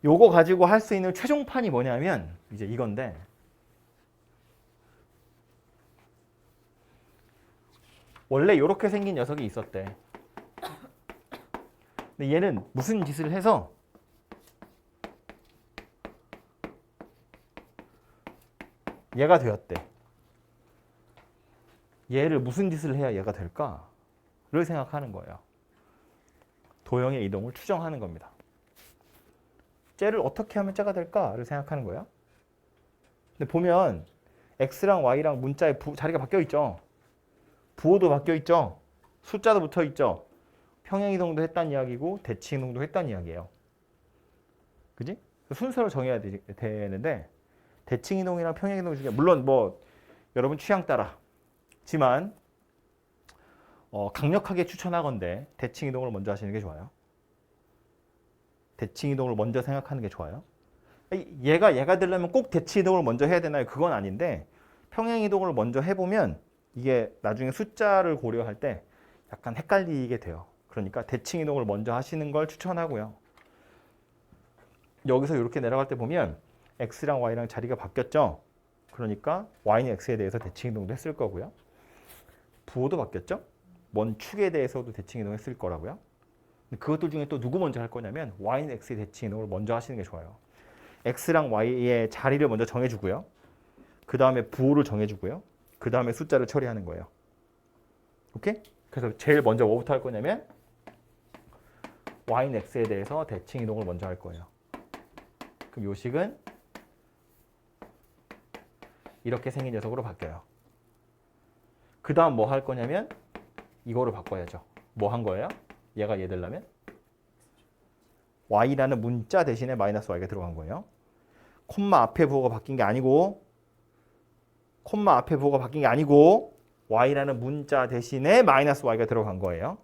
요거 가지고 할 수 있는 최종판이 뭐냐면 이제 이건데 원래 이렇게 생긴 녀석이 있었대. 근데 얘는 무슨 짓을 해서 얘가 되었대. 얘를 무슨 짓을 해야 얘가 될까를 생각하는 거예요. 도형의 이동을 추정하는 겁니다. 쟤를 어떻게 하면 쟤가 될까를 생각하는 거예요. 근데 보면 x랑 y랑 문자의 자리가 바뀌어 있죠. 부호도 바뀌어 있죠. 숫자도 붙어 있죠. 평행이동도 했다는 이야기고 대칭이동도 했다는 이야기예요. 그지? 순서를 정해야 되는데 대칭이동이랑 평행이동 중에 물론 뭐 여러분 취향 따라지만 강력하게 추천하건대 대칭이동을 먼저 하시는 게 좋아요. 대칭이동을 먼저 생각하는 게 좋아요. 얘가 되려면 꼭 대칭이동을 먼저 해야 되나요? 그건 아닌데 평행이동을 먼저 해보면 이게 나중에 숫자를 고려할 때 약간 헷갈리게 돼요. 그러니까 대칭이동을 먼저 하시는 걸 추천하고요. 여기서 이렇게 내려갈 때 보면 x랑 y랑 자리가 바뀌었죠. 그러니까 y는 x에 대해서 대칭이동도 했을 거고요. 부호도 바뀌었죠. 먼 축에 대해서도 대칭이동 했을 거라고요. 그것들 중에 또 누구 먼저 할 거냐면 y는 x의 대칭이동을 먼저 하시는 게 좋아요. x랑 y의 자리를 먼저 정해주고요. 그 다음에 부호를 정해주고요. 그 다음에 숫자를 처리하는 거예요. 오케이? 그래서 제일 먼저 뭐부터 할 거냐면 y는 x에 대해서 대칭이동을 먼저 할 거예요. 그럼 요식은 이렇게 생긴 녀석으로 바뀌어요. 그 다음 뭐 할 거냐면 이거로 바꿔야죠. 뭐 한 거예요? 얘가 얘 되려면 y라는 문자 대신에 마이너스 y가 들어간 거예요. 콤마 앞에 부호가 바뀐 게 아니고 y라는 문자 대신에 마이너스 y가 들어간 거예요.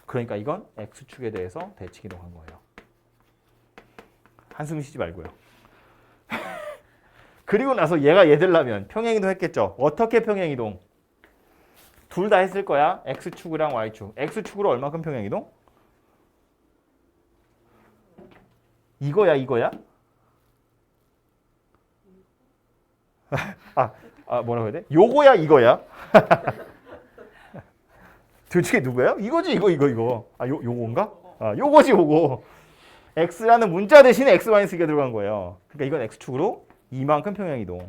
그러니까 이건 x축에 대해서 대칭이동한 거예요. 한숨 쉬지 말고요. 그리고 나서 얘가 얘 되려면 평행이동 했겠죠. 어떻게 평행이동? 둘 다 했을 거야. x축이랑 y축. x축으로 얼마큼 평행이동? 이거야? 뭐라고 해야 돼? 요거야, 이거야? 둘 중에 누구예요? 이거지, 이거. 요건가? 요거지, 요거. x라는 문자 대신에 x-2가 들어간 거예요. 그러니까 이건 x축으로 이만큼 평행이동.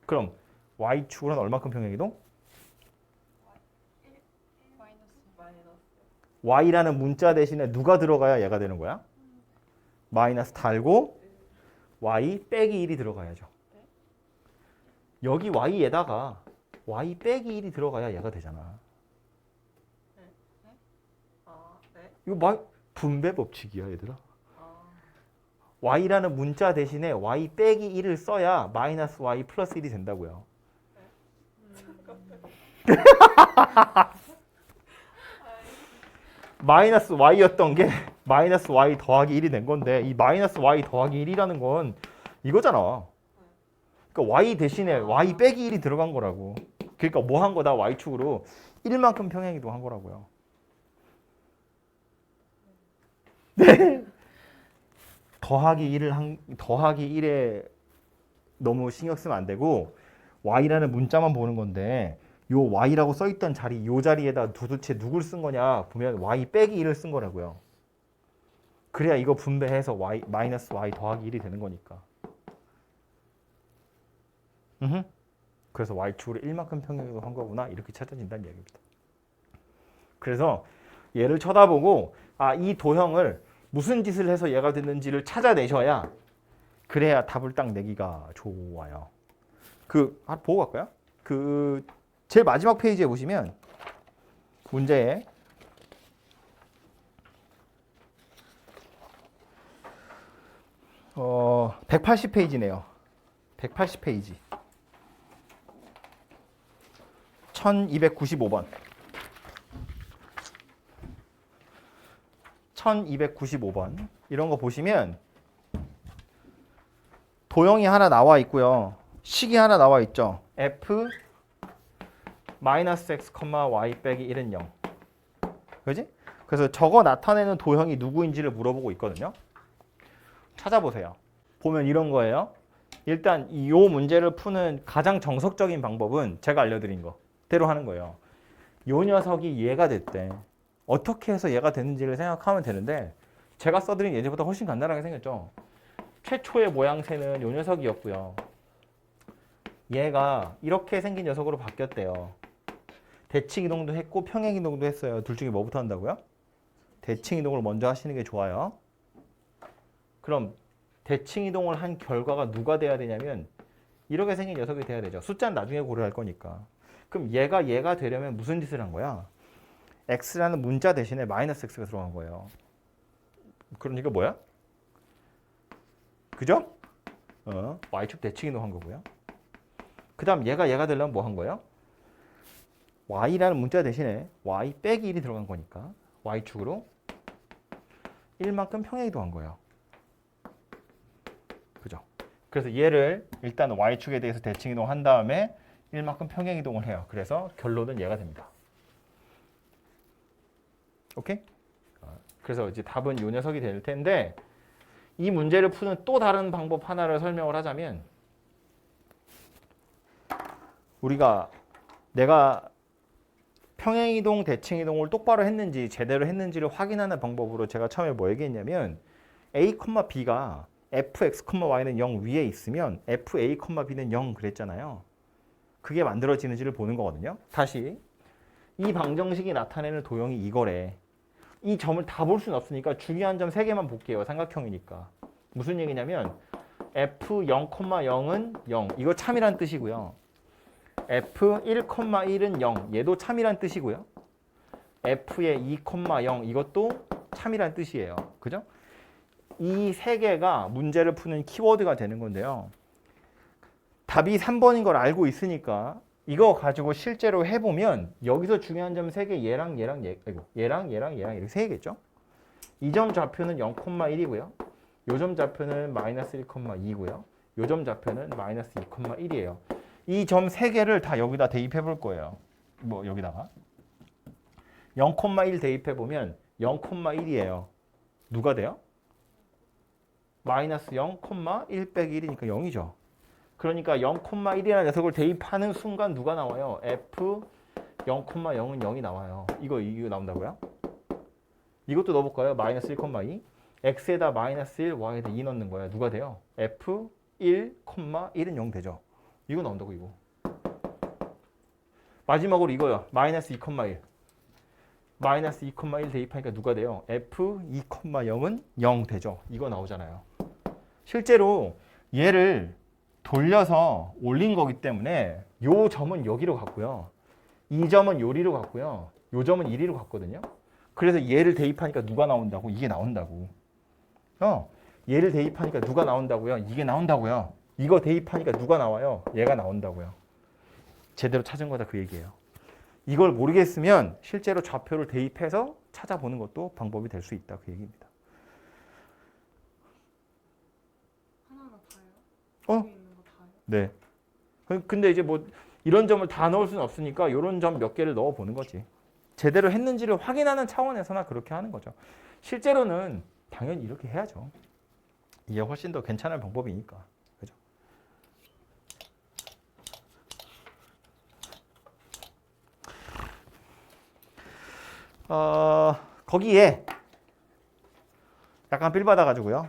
그럼 y축으로는 얼마큼 평행이동? y라는 문자 대신에 누가 들어가야 얘가 되는 거야? 마이너스 달고 y 빼기 1이 들어가야죠. 여기 y에다가 y 빼기 1이 들어가야 얘가 되잖아. 이거 분배 법칙이야, 얘들아. y라는 문자 대신에 y 빼기 1을 써야 마이너스 y 플러스 1이 된다고요. 마이너스 y였던 게 마이너스 y 더하기 1이 된 건데 이 마이너스 y 더하기 1이라는 건 이거잖아. 그러니까 y 대신에 y 빼기 1이 들어간 거라고. 그러니까 뭐 한 거다? y축으로 1만큼 평행이동한 거라고요. 네. 더하기 1에 너무 신경 쓰면 안 되고 y라는 문자만 보는 건데 요 y라고 써있던 자리 요 자리에다 도대체 누굴 쓴 거냐 보면 y 빼기 1을 쓴 거라고요. 그래야 이거 분배해서 마이너스 y 더하기 1이 되는 거니까. 그래서 y축으로 1만큼 평행이동한 거구나 이렇게 찾아진다는 얘기입니다. 그래서 얘를 쳐다보고 이 도형을 무슨 짓을 해서 얘가 됐는지를 찾아내셔야 그래야 답을 딱 내기가 좋아요. 보고 갈까요? 제일 마지막 페이지에 보시면 문제에 180페이지네요. 180페이지. 1295번. 1295번. 이런 거 보시면 도형이 하나 나와 있고요. 식이 하나 나와 있죠. f x, y 빼기 1은 0. 그지? 그래서 저거 나타내는 도형이 누구인지를 물어보고 있거든요. 찾아보세요. 보면 이런 거예요. 일단 이 문제를 푸는 가장 정석적인 방법은 제가 알려드린 거대로 하는 거예요. 요 녀석이 얘가 됐대. 어떻게 해서 얘가 됐는지를 생각하면 되는데 제가 써드린 예제보다 훨씬 간단하게 생겼죠. 최초의 모양새는 요 녀석이었고요. 얘가 이렇게 생긴 녀석으로 바뀌었대요. 대칭이동도 했고 평행이동도 했어요. 둘 중에 뭐부터 한다고요? 대칭이동을 먼저 하시는 게 좋아요. 그럼 대칭이동을 한 결과가 누가 돼야 되냐면 이렇게 생긴 녀석이 돼야 되죠. 숫자는 나중에 고려할 거니까. 그럼 얘가 되려면 무슨 짓을 한 거야? x라는 문자 대신에 마이너스 x가 들어간 거예요. 그러니까 뭐야? 그죠? y축 대칭이동 한 거고요. 그 다음 얘가 되려면 뭐 한 거예요? y라는 문자 대신에 y 빼기 1이 들어간 거니까 y축으로 1만큼 평행이동 한 거예요. 그죠? 그래서 얘를 일단 y축에 대해서 대칭이동 한 다음에 1만큼 평행이동을 해요. 그래서 결론은 얘가 됩니다. 오케이? 그래서 이제 답은 이 녀석이 될 텐데 이 문제를 푸는 또 다른 방법 하나를 설명을 하자면 내가 평행이동, 대칭이동을 똑바로 했는지 제대로 했는지를 확인하는 방법으로 제가 처음에 뭐 얘기했냐면 a, b가 fx, y는 0 위에 있으면 fa, b는 0 그랬잖아요. 그게 만들어지는지를 보는 거거든요. 다시 이 방정식이 나타내는 도형이 이거래. 이 점을 다 볼 수는 없으니까 중요한 점 3개만 볼게요. 삼각형이니까. 무슨 얘기냐면 f0, 0은 0. 이거 참이란 뜻이고요. f1, 1은 0. 얘도 참이란 뜻이고요. f의 2, 0 이것도 참이란 뜻이에요. 그죠? 이 3개가 문제를 푸는 키워드가 되는 건데요. 답이 3번인 걸 알고 있으니까 이거 가지고 실제로 해보면 여기서 중요한 점 3개 얘랑 얘랑 얘, 아이고, 얘랑 얘랑 얘랑 이렇게 3개겠죠. 이 점 좌표는 0,1이고요. 요 점 좌표는 마이너스 1,2고요. 요 점 좌표는 마이너스 2,1이에요. 이 점 3개를 다 여기다 대입해 볼 거예요. 뭐 여기다가 0,1 대입해 보면 0,1이에요. 누가 돼요? 마이너스 0,1 빼기 1이니까 0이죠. 그러니까 0,1이라는 녀석을 대입하는 순간 누가 나와요? F 0,0은 0이 나와요. 이거 나온다고요? 이것도 넣어볼까요? 마이너스 1,2. x에다 마이너스 1, y에다 2 넣는 거야. 누가 돼요? f 1,1은 0 되죠. 이거 나온다고 이거. 마지막으로 이거요. 마이너스 2,1. 마이너스 2,1 대입하니까 누가 돼요? f 2,0은 0 되죠. 이거 나오잖아요. 실제로 얘를 돌려서 올린 거기 때문에 요 점은 여기로 갔고요. 이 점은 요리로 갔고요. 요 점은 이리로 갔거든요. 그래서 얘를 대입하니까 누가 나온다고? 이게 나온다고. 얘를 대입하니까 누가 나온다고요? 이게 나온다고요. 이거 대입하니까 누가 나와요? 얘가 나온다고요. 제대로 찾은 거다 그 얘기예요. 이걸 모르겠으면 실제로 좌표를 대입해서 찾아보는 것도 방법이 될 수 있다 그 얘기입니다. 하나하나 다요? 어? 여기 있는 거 다요? 네. 근데 이제 뭐 이런 점을 다 넣을 수는 없으니까 이런 점 몇 개를 넣어 보는 거지. 제대로 했는지를 확인하는 차원에서나 그렇게 하는 거죠. 실제로는 당연히 이렇게 해야죠. 이게 훨씬 더 괜찮은 방법이니까. 그죠? 거기에 약간 삘 받아가지고요.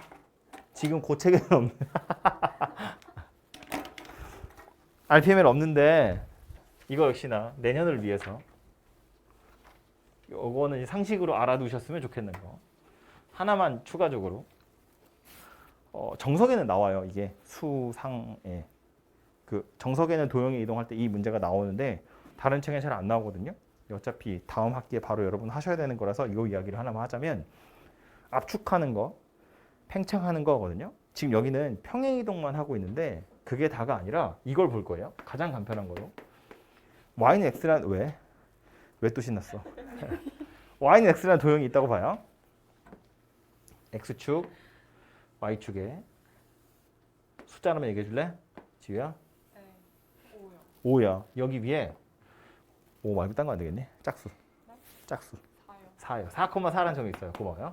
지금 고책에는 없는 RPML 없는데 이거 역시나 내년을 위해서 요거는 상식으로 알아두셨으면 좋겠는 거 하나만 추가적으로 정석에는 나와요. 이게 수상에 그 정석에는 도형이 이동할 때 이 문제가 나오는데 다른 책에 잘 안 나오거든요. 어차피 다음 학기에 바로 여러분 하셔야 되는 거라서 이거 이야기를 하나만 하자면 압축하는 거, 팽창하는 거거든요. 지금 여기는 평행 이동만 하고 있는데 그게 다가 아니라 이걸 볼 거예요. 가장 간편한 거로. y는 x란 왜 또 신났어? y는 x란 도형이 있다고 봐요. x축, y축에 숫자 하나만 얘기해 줄래? 지우야? 네. 5요. 5야. 여기 위에 5 말고 딴 거 안 되겠네. 짝수. 짝수. 4요. 4요. 4,4라는 점이 있어요. 고마워요.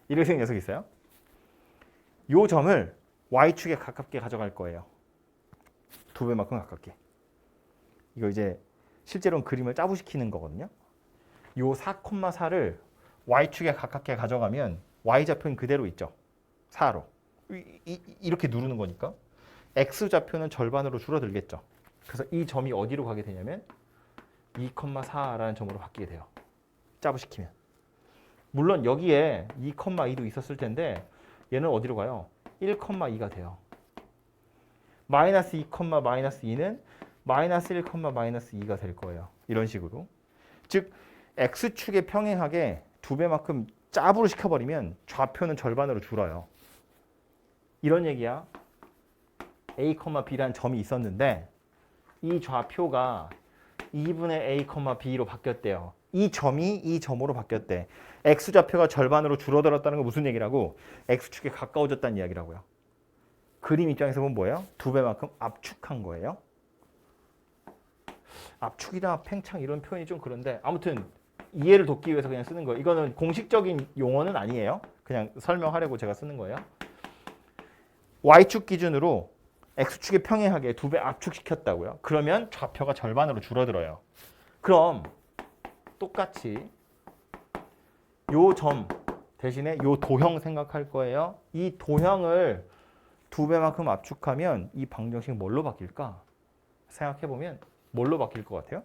이렇게 생긴 녀석이 있어요. 요 점을 y축에 가깝게 가져갈 거예요. 2배만큼 가깝게. 이거 이제 실제로는 그림을 짜부시키는 거거든요. 요 4,4를 y축에 가깝게 가져가면 y좌표는 그대로 있죠. 4로. 이렇게 누르는 거니까 x좌표는 절반으로 줄어들겠죠. 그래서 이 점이 어디로 가게 되냐면 2,4라는 점으로 바뀌게 돼요. 짜부시키면. 물론 여기에 2,2도 있었을 텐데 얘는 어디로 가요? 1,2가 돼요. 마이너스 2, 마이너스 2는 마이너스 1, 마이너스 2가 될 거예요. 이런 식으로. 즉 x축에 평행하게 2배만큼 짭으로 시켜버리면 좌표는 절반으로 줄어요. 이런 얘기야. a, b라는 점이 있었는데 이 좌표가 2분의 a, b로 바뀌었대요. 이 점이 이 점으로 바뀌었대. x좌표가 절반으로 줄어들었다는 건 무슨 얘기라고? x축에 가까워졌다는 이야기라고요. 그림 입장에서 보면 뭐예요? 2배만큼 압축한 거예요. 압축이나 팽창 이런 표현이 좀 그런데 아무튼 이해를 돕기 위해서 그냥 쓰는 거예요. 이거는 공식적인 용어는 아니에요. 그냥 설명하려고 제가 쓰는 거예요. y축 기준으로 x축에 평행하게 2배 압축시켰다고요. 그러면 좌표가 절반으로 줄어들어요. 그럼 똑같이 요 점 대신에 요 도형 생각할 거예요. 이 도형을 2배만큼 압축하면 이 방정식 뭘로 바뀔까? 생각해보면 뭘로 바뀔 것 같아요?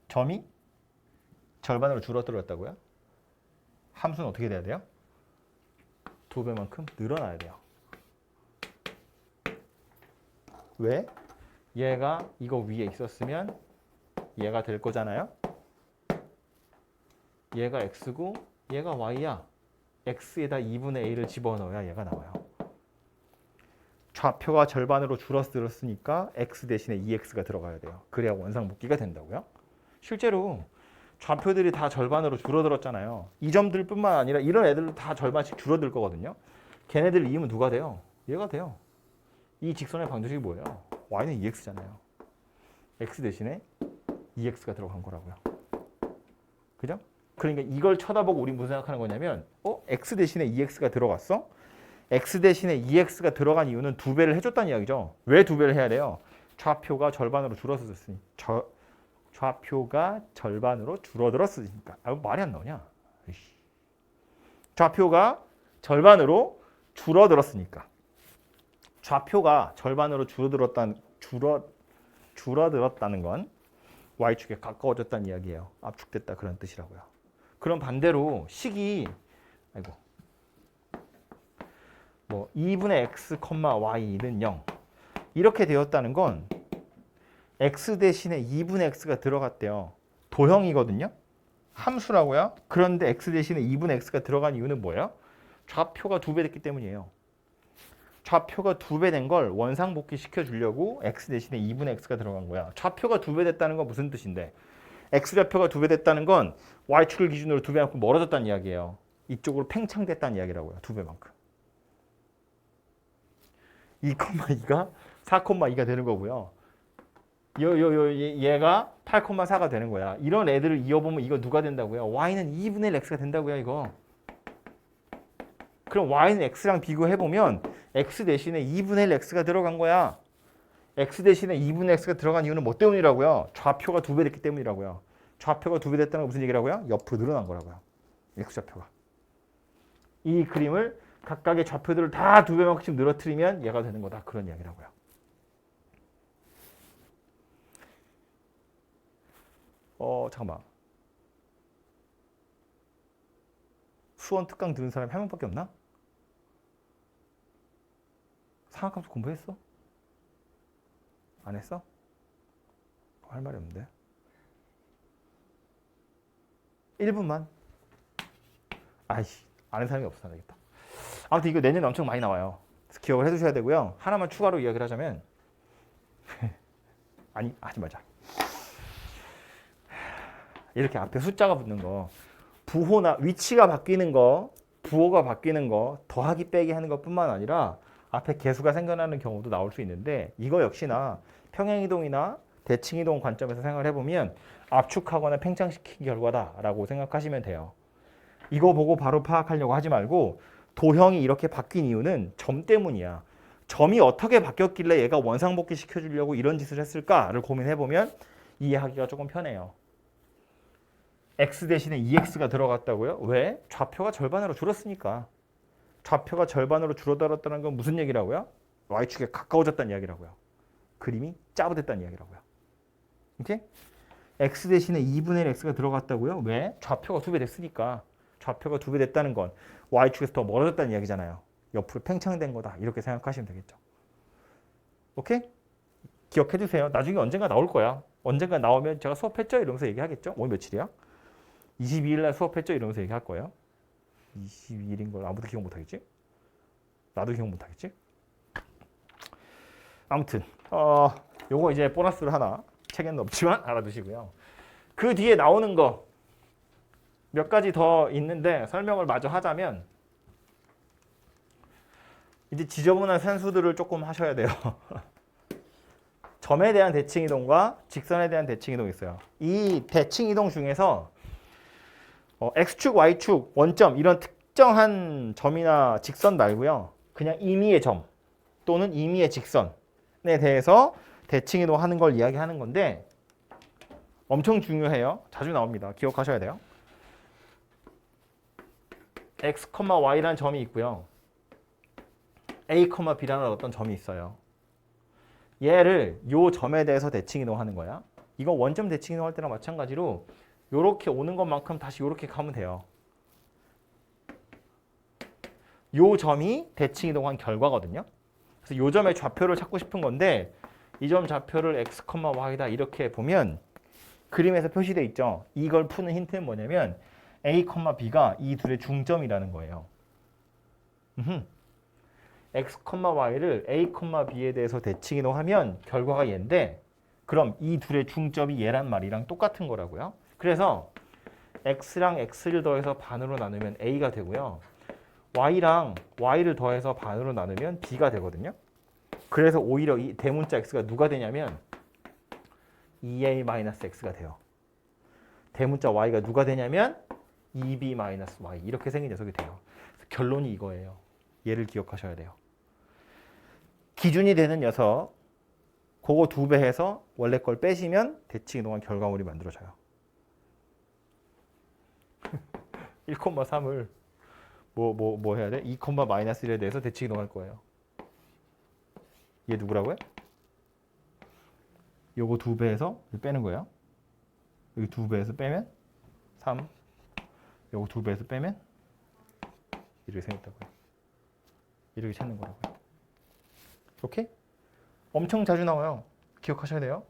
점이 절반으로 줄어들었다고요? 함수는 어떻게 돼야 돼요? 2배만큼 늘어나야 돼요. 왜? 얘가 이거 위에 있었으면 얘가 될 거잖아요. 얘가 x고 얘가 y야. x에다 2분의 a를 집어넣어야 얘가 나와요. 좌표가 절반으로 줄어들었으니까 x 대신에 2x가 들어가야 돼요. 그래야 원상복귀가 된다고요. 실제로 좌표들이 다 절반으로 줄어들었잖아요. 이 점들뿐만 아니라 이런 애들도 다 절반씩 줄어들 거거든요. 걔네들 이으면 누가 돼요? 얘가 돼요. 이 직선의 방정식이 뭐예요? y는 2x잖아요. x 대신에 2x가 들어간 거라고요. 그죠? 그러니까 이걸 쳐다보고 우리 무슨 생각하는 거냐면 x 대신에 2x가 들어갔어? x 대신에 2x가 들어간 이유는 2배를 해줬다는 이야기죠. 왜 2배를 해야 돼요? 좌표가 절반으로 줄어들었으니 좌표가 절반으로 줄어들었으니까. 말이 안 나오냐? 좌표가 절반으로 줄어들었으니까. 좌표가 절반으로 줄어들었다는 건 y축에 가까워졌다는 이야기예요. 압축됐다 그런 뜻이라고요. 그럼 반대로 식이 2분의 x, y는 0 이렇게 되었다는 건 x 대신에 2분의 x가 들어갔대요. 도형이거든요. 함수라고요. 그런데 x 대신에 2분의 x가 들어간 이유는 뭐예요? 좌표가 2배 됐기 때문이에요. 좌표가 2배 된 걸 원상복귀 시켜주려고 x 대신에 2분의 x가 들어간 거야. 좌표가 2배 됐다는 건 무슨 뜻인데? x좌표가 2배 됐다는 건 y축을 기준으로 2배만큼 멀어졌다는 이야기예요. 이쪽으로 팽창됐다는 이야기라고요. 2배만큼. 2,2가 4,2가 되는 거고요. 얘가 8,4가 되는 거야. 이런 애들을 이어보면 이거 누가 된다고요? y는 2분의 1 x가 된다고요. 이거. 그럼 y는 x랑 비교해보면 x 대신에 2분의 1 x가 들어간 거야. x 대신에 2분의 x가 들어간 이유는 뭐 때문이라고요? 좌표가 2배 됐기 때문이라고요. 좌표가 2배 됐다는 건 무슨 얘기라고요? 옆으로 늘어난 거라고요. x좌표가. 이 그림을 각각의 좌표들을 다 2배만큼 늘어뜨리면 얘가 되는 거다. 그런 이야기라고요. 잠깐만. 수원 특강 들은 사람이 한 명밖에 없나? 상학함수 공부했어? 안 했어? 할 말이 없는데. 1분만. 아이씨, 아는 사람이 없어. 안 되겠다. 아무튼 이거 내년에 엄청 많이 나와요. 그래서 기억을 해두셔야 되고요. 하나만 추가로 이야기를 하자면 아니, 하지 말자. 이렇게 앞에 숫자가 붙는 거, 부호나 위치가 바뀌는 거, 부호가 바뀌는 거, 더하기 빼기 하는 것뿐만 아니라 앞에 개수가 생겨나는 경우도 나올 수 있는데 이거 역시나 평행이동이나 대칭이동 관점에서 생각을 해보면 압축하거나 팽창시킨 결과다라고 생각하시면 돼요. 이거 보고 바로 파악하려고 하지 말고 도형이 이렇게 바뀐 이유는 점 때문이야. 점이 어떻게 바뀌었길래 얘가 원상복귀 시켜주려고 이런 짓을 했을까를 고민해보면 이해하기가 조금 편해요. x 대신에 2x가 들어갔다고요? 왜? 좌표가 절반으로 줄었으니까. 좌표가 절반으로 줄어들었다는 건 무슨 얘기라고요? y축에 가까워졌다는 이야기라고요. 그림이 짜부됐다는 이야기라고요. 오케이? x 대신에 2분의 1 x가 들어갔다고요? 왜? 좌표가 2배 됐으니까. 좌표가 2배 됐다는 건 y축에서 더 멀어졌다는 이야기잖아요. 옆으로 팽창된 거다. 이렇게 생각하시면 되겠죠. 오케이? 기억해 두세요. 나중에 언젠가 나올 거야. 언젠가 나오면 제가 수업했죠? 이러면서 얘기하겠죠? 오늘 며칠이야? 22일 날 수업했죠? 이러면서 얘기할 거예요. 22일인 걸 아무도 기억 못 하겠지? 나도 기억 못 하겠지? 아무튼 요거 이제 보너스를 하나 책에는 없지만 알아두시고요. 그 뒤에 나오는 거 몇 가지 더 있는데 설명을 마저 하자면 이제 지저분한 산수들을 조금 하셔야 돼요. 점에 대한 대칭이동과 직선에 대한 대칭이동이 있어요. 이 대칭이동 중에서 x축, y축, 원점 이런 특정한 점이나 직선 말고요. 그냥 임의의 점 또는 임의의 직선에 대해서 대칭이동하는 걸 이야기하는 건데 엄청 중요해요. 자주 나옵니다. 기억하셔야 돼요. x, y라는 점이 있고요. a, b라는 어떤 점이 있어요. 얘를 요 점에 대해서 대칭이동하는 거야. 이거 원점 대칭이동할 때랑 마찬가지로 요렇게 오는 것만큼 다시 요렇게 가면 돼요. 요 점이 대칭이동한 결과거든요. 그래서 요 점의 좌표를 찾고 싶은 건데 이 점 좌표를 x, y다 이렇게 보면 그림에서 표시되어 있죠. 이걸 푸는 힌트는 뭐냐면 a, b가 이 둘의 중점이라는 거예요. x, y를 a, b에 대해서 대칭 이동하면 결과가 얘인데 그럼 이 둘의 중점이 얘란 말이랑 똑같은 거라고요. 그래서 x랑 x를 더해서 반으로 나누면 a가 되고요. y랑 y를 더해서 반으로 나누면 b가 되거든요. 그래서 오히려 이 대문자 x가 누가 되냐면 2a-x가 돼요. 대문자 y가 누가 되냐면 2b-y 이렇게 생긴 녀석이 돼요. 결론이 이거예요. 얘를 기억하셔야 돼요. 기준이 되는 녀석 그거 2배 해서 원래 걸 빼시면 대칭 이동한 결과물이 만들어져요. 1,3을 뭐 해야 돼? 2, -1에 대해서 대칭 이동할 거예요. 얘 누구라고요? 요거 2배 해서 빼는 거예요. 여기 2배 해서 빼면 3. 요거 2배 해서 빼면 이렇게 생겼다고요. 이렇게 찾는 거라고요. 오케이? 엄청 자주 나와요. 기억하셔야 돼요.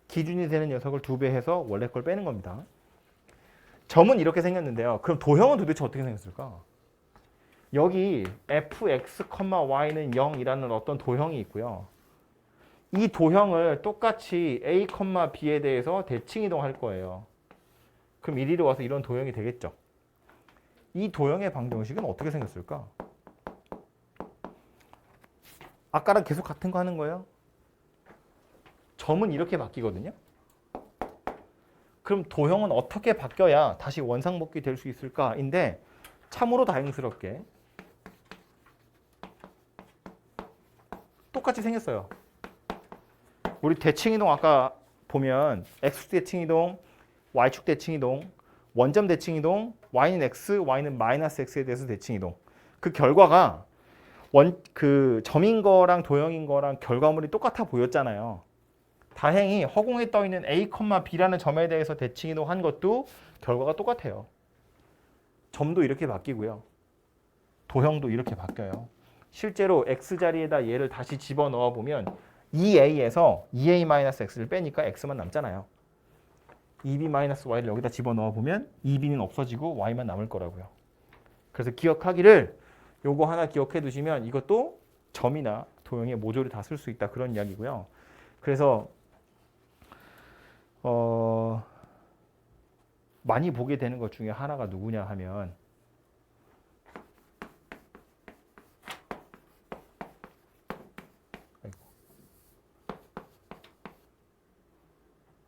기준이 되는 녀석을 2배 해서 원래 걸 빼는 겁니다. 점은 이렇게 생겼는데요. 그럼 도형은 도대체 어떻게 생겼을까? 여기 fx, y는 0이라는 어떤 도형이 있고요. 이 도형을 똑같이 a, b에 대해서 대칭 이동할 거예요. 그럼 이리로 와서 이런 도형이 되겠죠. 이 도형의 방정식은 어떻게 생겼을까? 아까랑 계속 같은 거 하는 거예요. 점은 이렇게 바뀌거든요. 그럼 도형은 어떻게 바뀌어야 다시 원상복귀 될 수 있을까?인데 참으로 다행스럽게 똑같이 생겼어요. 우리 대칭 이동 아까 보면 x축 대칭 이동, y축 대칭 이동, 원점 대칭 이동, y는 x, y는 -x에 대해서 대칭 이동. 그 결과가 그 점인 거랑 도형인 거랑 결과물이 똑같아 보였잖아요. 다행히 허공에 떠 있는 a, b라는 점에 대해서 대칭 이동한 것도 결과가 똑같아요. 점도 이렇게 바뀌고요. 도형도 이렇게 바뀌어요. 실제로 x 자리에다 얘를 다시 집어넣어 보면 2a에서 2a-x를 빼니까 x만 남잖아요. 2b-y를 여기다 집어넣어 보면 2b는 없어지고 y만 남을 거라고요. 그래서 기억하기를 요거 하나 기억해 두시면 이것도 점이나 도형의 모조리 다 쓸 수 있다 그런 이야기고요. 그래서 많이 보게 되는 것 중에 하나가 누구냐 하면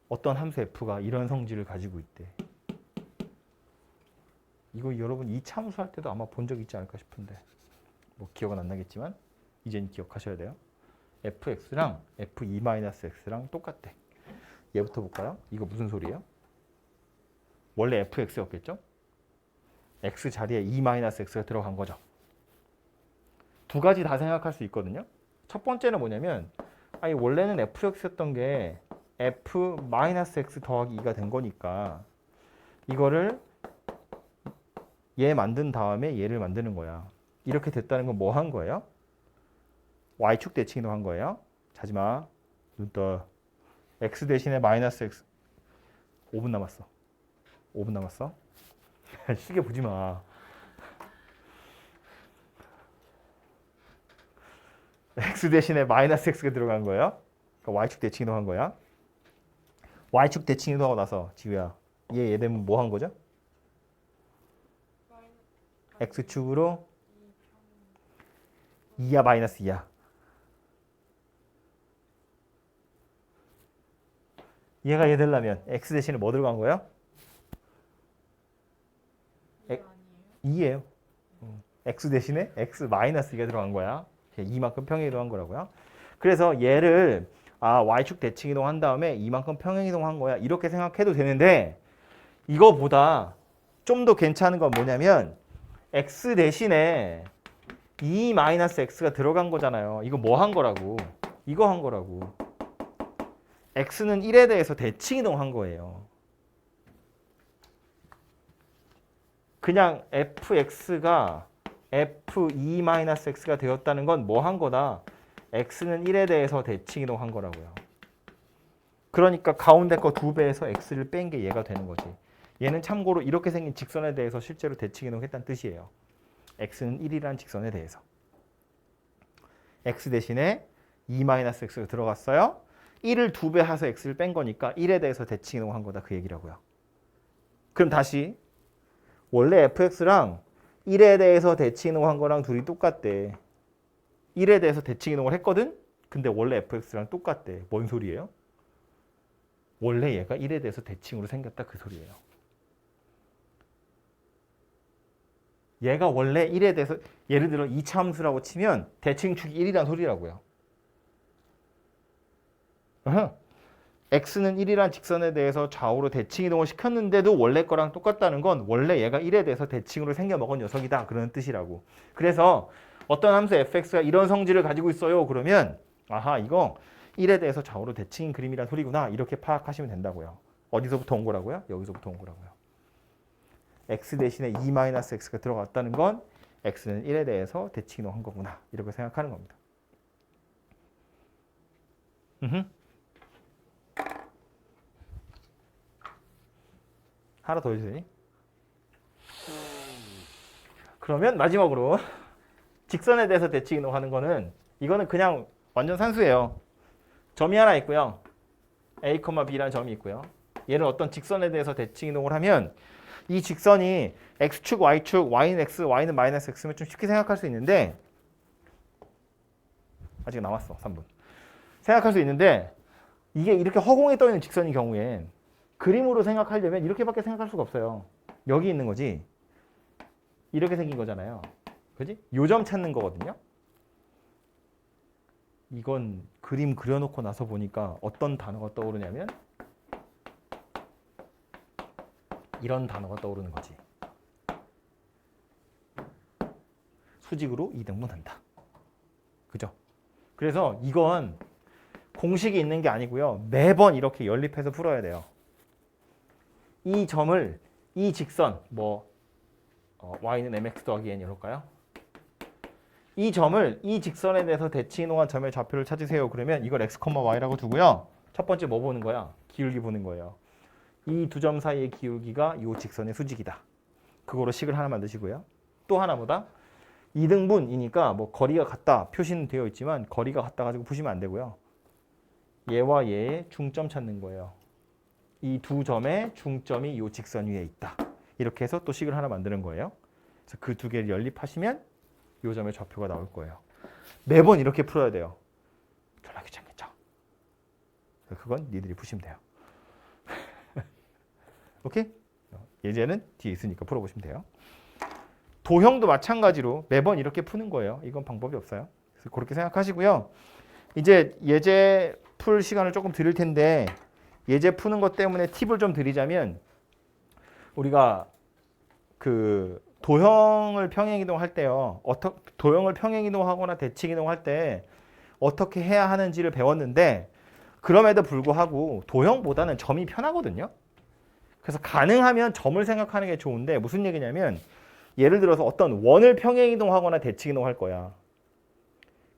어떤 함수 f가 이런 성질을 가지고 있대. 이거 여러분 이차 함수 할 때도 아마 본 적 있지 않을까 싶은데 뭐 기억은 안 나겠지만 이제는 기억하셔야 돼요. fx랑 f2-x랑 똑같대. 얘부터 볼까요? 이거 무슨 소리예요? 원래 fx였겠죠? x 자리에 2-x가 들어간 거죠. 두 가지 다 생각할 수 있거든요. 첫 번째는 뭐냐면 아니 원래는 fx였던 게 f-x 더하기 2가 된 거니까 이거를 얘 만든 다음에 얘를 만드는 거야. 이렇게 됐다는 건 뭐 한 거예요? y축 대칭 이동한 거예요. 자지마. 눈 떠. x 대신에 -x. 5분 남았어. 5분 남았어. 시계 보지 마. x 대신에 -x가 들어간 거예요. 그러니까 y축 대칭 이동한 거야. y축 대칭 이동하고 나서 지우야. 얘 되면 뭐 한 거죠? x축으로 2야 -2야. 얘가 얘 되려면 x 대신에 뭐 들어간 거예요? 2예요. x 대신에 x -2가 들어간 거야. 2만큼 평행 이동한 거라고요. 그래서 얘를 y축 대칭 이동한 다음에 이만큼 평행 이동한 거야. 이렇게 생각해도 되는데 이거보다 좀 더 괜찮은 건 뭐냐면 x 대신에 2-x가 들어간 거잖아요. 이거 뭐 한 거라고? 이거 한 거라고. x는 1에 대해서 대칭 이동한 거예요. 그냥 fx가 f2-x가 되었다는 건 뭐 한 거다? x는 1에 대해서 대칭 이동한 거라고요. 그러니까 가운데 거 2배에서 x를 뺀 게 얘가 되는 거지. 얘는 참고로 이렇게 생긴 직선에 대해서 실제로 대칭 이동했다는 뜻이에요. x는 1이라는 직선에 대해서. x 대신에 2-x가 들어갔어요. 1을 2배 해서 x를 뺀 거니까 1에 대해서 대칭 이동한 거다 그 얘기라고요. 그럼 다시 원래 fx랑 1에 대해서 대칭 이동한 거랑 둘이 똑같대. 1에 대해서 대칭 이동을 했거든? 근데 원래 fx랑 똑같대. 뭔 소리예요? 원래 얘가 1에 대해서 대칭으로 생겼다 그 소리예요. 얘가 원래 1에 대해서 예를 들어 2차 함수라고 치면 대칭축이 1이란 소리라고요. x는 1이란 직선에 대해서 좌우로 대칭 이동을 시켰는데도 원래 거랑 똑같다는 건 원래 얘가 1에 대해서 대칭으로 생겨먹은 녀석이다 그런 뜻이라고. 그래서 어떤 함수 fx가 이런 성질을 가지고 있어요 그러면 아하 이거 1에 대해서 좌우로 대칭인 그림이란 소리구나 이렇게 파악하시면 된다고요. 어디서부터 온 거라고요? 여기서부터 온 거라고요. x 대신에 2-x가 들어갔다는 건 x는 1에 대해서 대칭 이동한 거구나 이렇게 생각하는 겁니다. 하나 더 해주세요. 그러면 마지막으로 직선에 대해서 대칭 이동하는 거는 이거는 그냥 완전 산수예요. 점이 하나 있고요. a, b라는 점이 있고요. 얘는 어떤 직선에 대해서 대칭 이동을 하면 이 직선이 x축, y축, y는 x, y는 마이너스 x면 좀 쉽게 생각할 수 있는데 아직 남았어. 3분. 생각할 수 있는데 이게 이렇게 허공에 떠 있는 직선인 경우엔 그림으로 생각하려면 이렇게밖에 생각할 수가 없어요. 여기 있는 거지. 이렇게 생긴 거잖아요. 그지? 요점 찾는 거거든요. 이건 그림 그려놓고 나서 보니까 어떤 단어가 떠오르냐면 이런 단어가 떠오르는 거지. 수직으로 2등분 한다. 그죠? 그래서 이건 공식이 있는 게 아니고요. 매번 이렇게 연립해서 풀어야 돼요. 이 점을 이 직선 y는 mx 더하기 n 이럴까요? 이 점을 이 직선에 대해서 대칭 이동한 점의 좌표를 찾으세요. 그러면 이걸 x, y라고 두고요. 첫 번째 뭐 보는 거야? 기울기 보는 거예요. 이 두 점 사이의 기울기가 이 직선의 수직이다. 그거로 식을 하나 만드시고요. 또 하나보다 2등분이니까 뭐 거리가 같다 표시는 되어 있지만 거리가 같다 가지고 푸시면 안 되고요. 얘와 얘의 중점 찾는 거예요. 이 두 점의 중점이 이 직선 위에 있다. 이렇게 해서 또 식을 하나 만드는 거예요. 그래서 그 두 개를 연립하시면 이 점의 좌표가 나올 거예요. 매번 이렇게 풀어야 돼요. 졸라 귀찮겠죠? 그건 니들이 푸시면 돼요. 오케이? 예제는 뒤에 있으니까 풀어보시면 돼요. 도형도 마찬가지로 매번 이렇게 푸는 거예요. 이건 방법이 없어요. 그래서 그렇게 생각하시고요. 이제 예제 풀 시간을 조금 드릴 텐데 예제 푸는 것 때문에 팁을 좀 드리자면 우리가 그 도형을 평행이동할 때요. 도형을 평행이동하거나 대칭이동할 때 어떻게 해야 하는지를 배웠는데 그럼에도 불구하고 도형보다는 점이 편하거든요. 그래서 가능하면 점을 생각하는 게 좋은데 무슨 얘기냐면 예를 들어서 어떤 원을 평행이동하거나 대칭이동할 거야.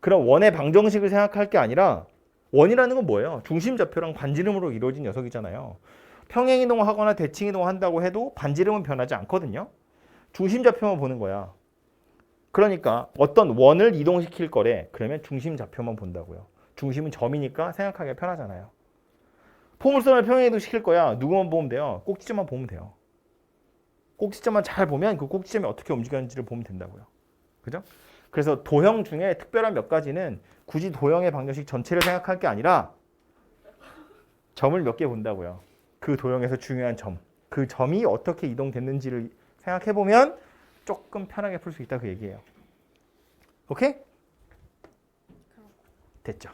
그럼 원의 방정식을 생각할 게 아니라 원이라는 건 뭐예요? 중심좌표랑 반지름으로 이루어진 녀석이잖아요. 평행이동하거나 대칭이동한다고 해도 반지름은 변하지 않거든요. 중심좌표만 보는 거야. 그러니까 어떤 원을 이동시킬 거래. 그러면 중심좌표만 본다고요. 중심은 점이니까 생각하기가 편하잖아요. 포물선을 평행이동시킬 거야. 누구만 보면 돼요? 꼭지점만 보면 돼요. 꼭지점만 잘 보면 그 꼭지점이 어떻게 움직였는지를 보면 된다고요. 그죠? 그래서 도형 중에 특별한 몇 가지는 굳이 도형의 방정식 전체를 생각할 게 아니라 점을 몇 개 본다고요. 그 도형에서 중요한 점. 그 점이 어떻게 이동됐는지를 생각해보면 조금 편하게 풀 수 있다 그 얘기예요. 오케이? 됐죠?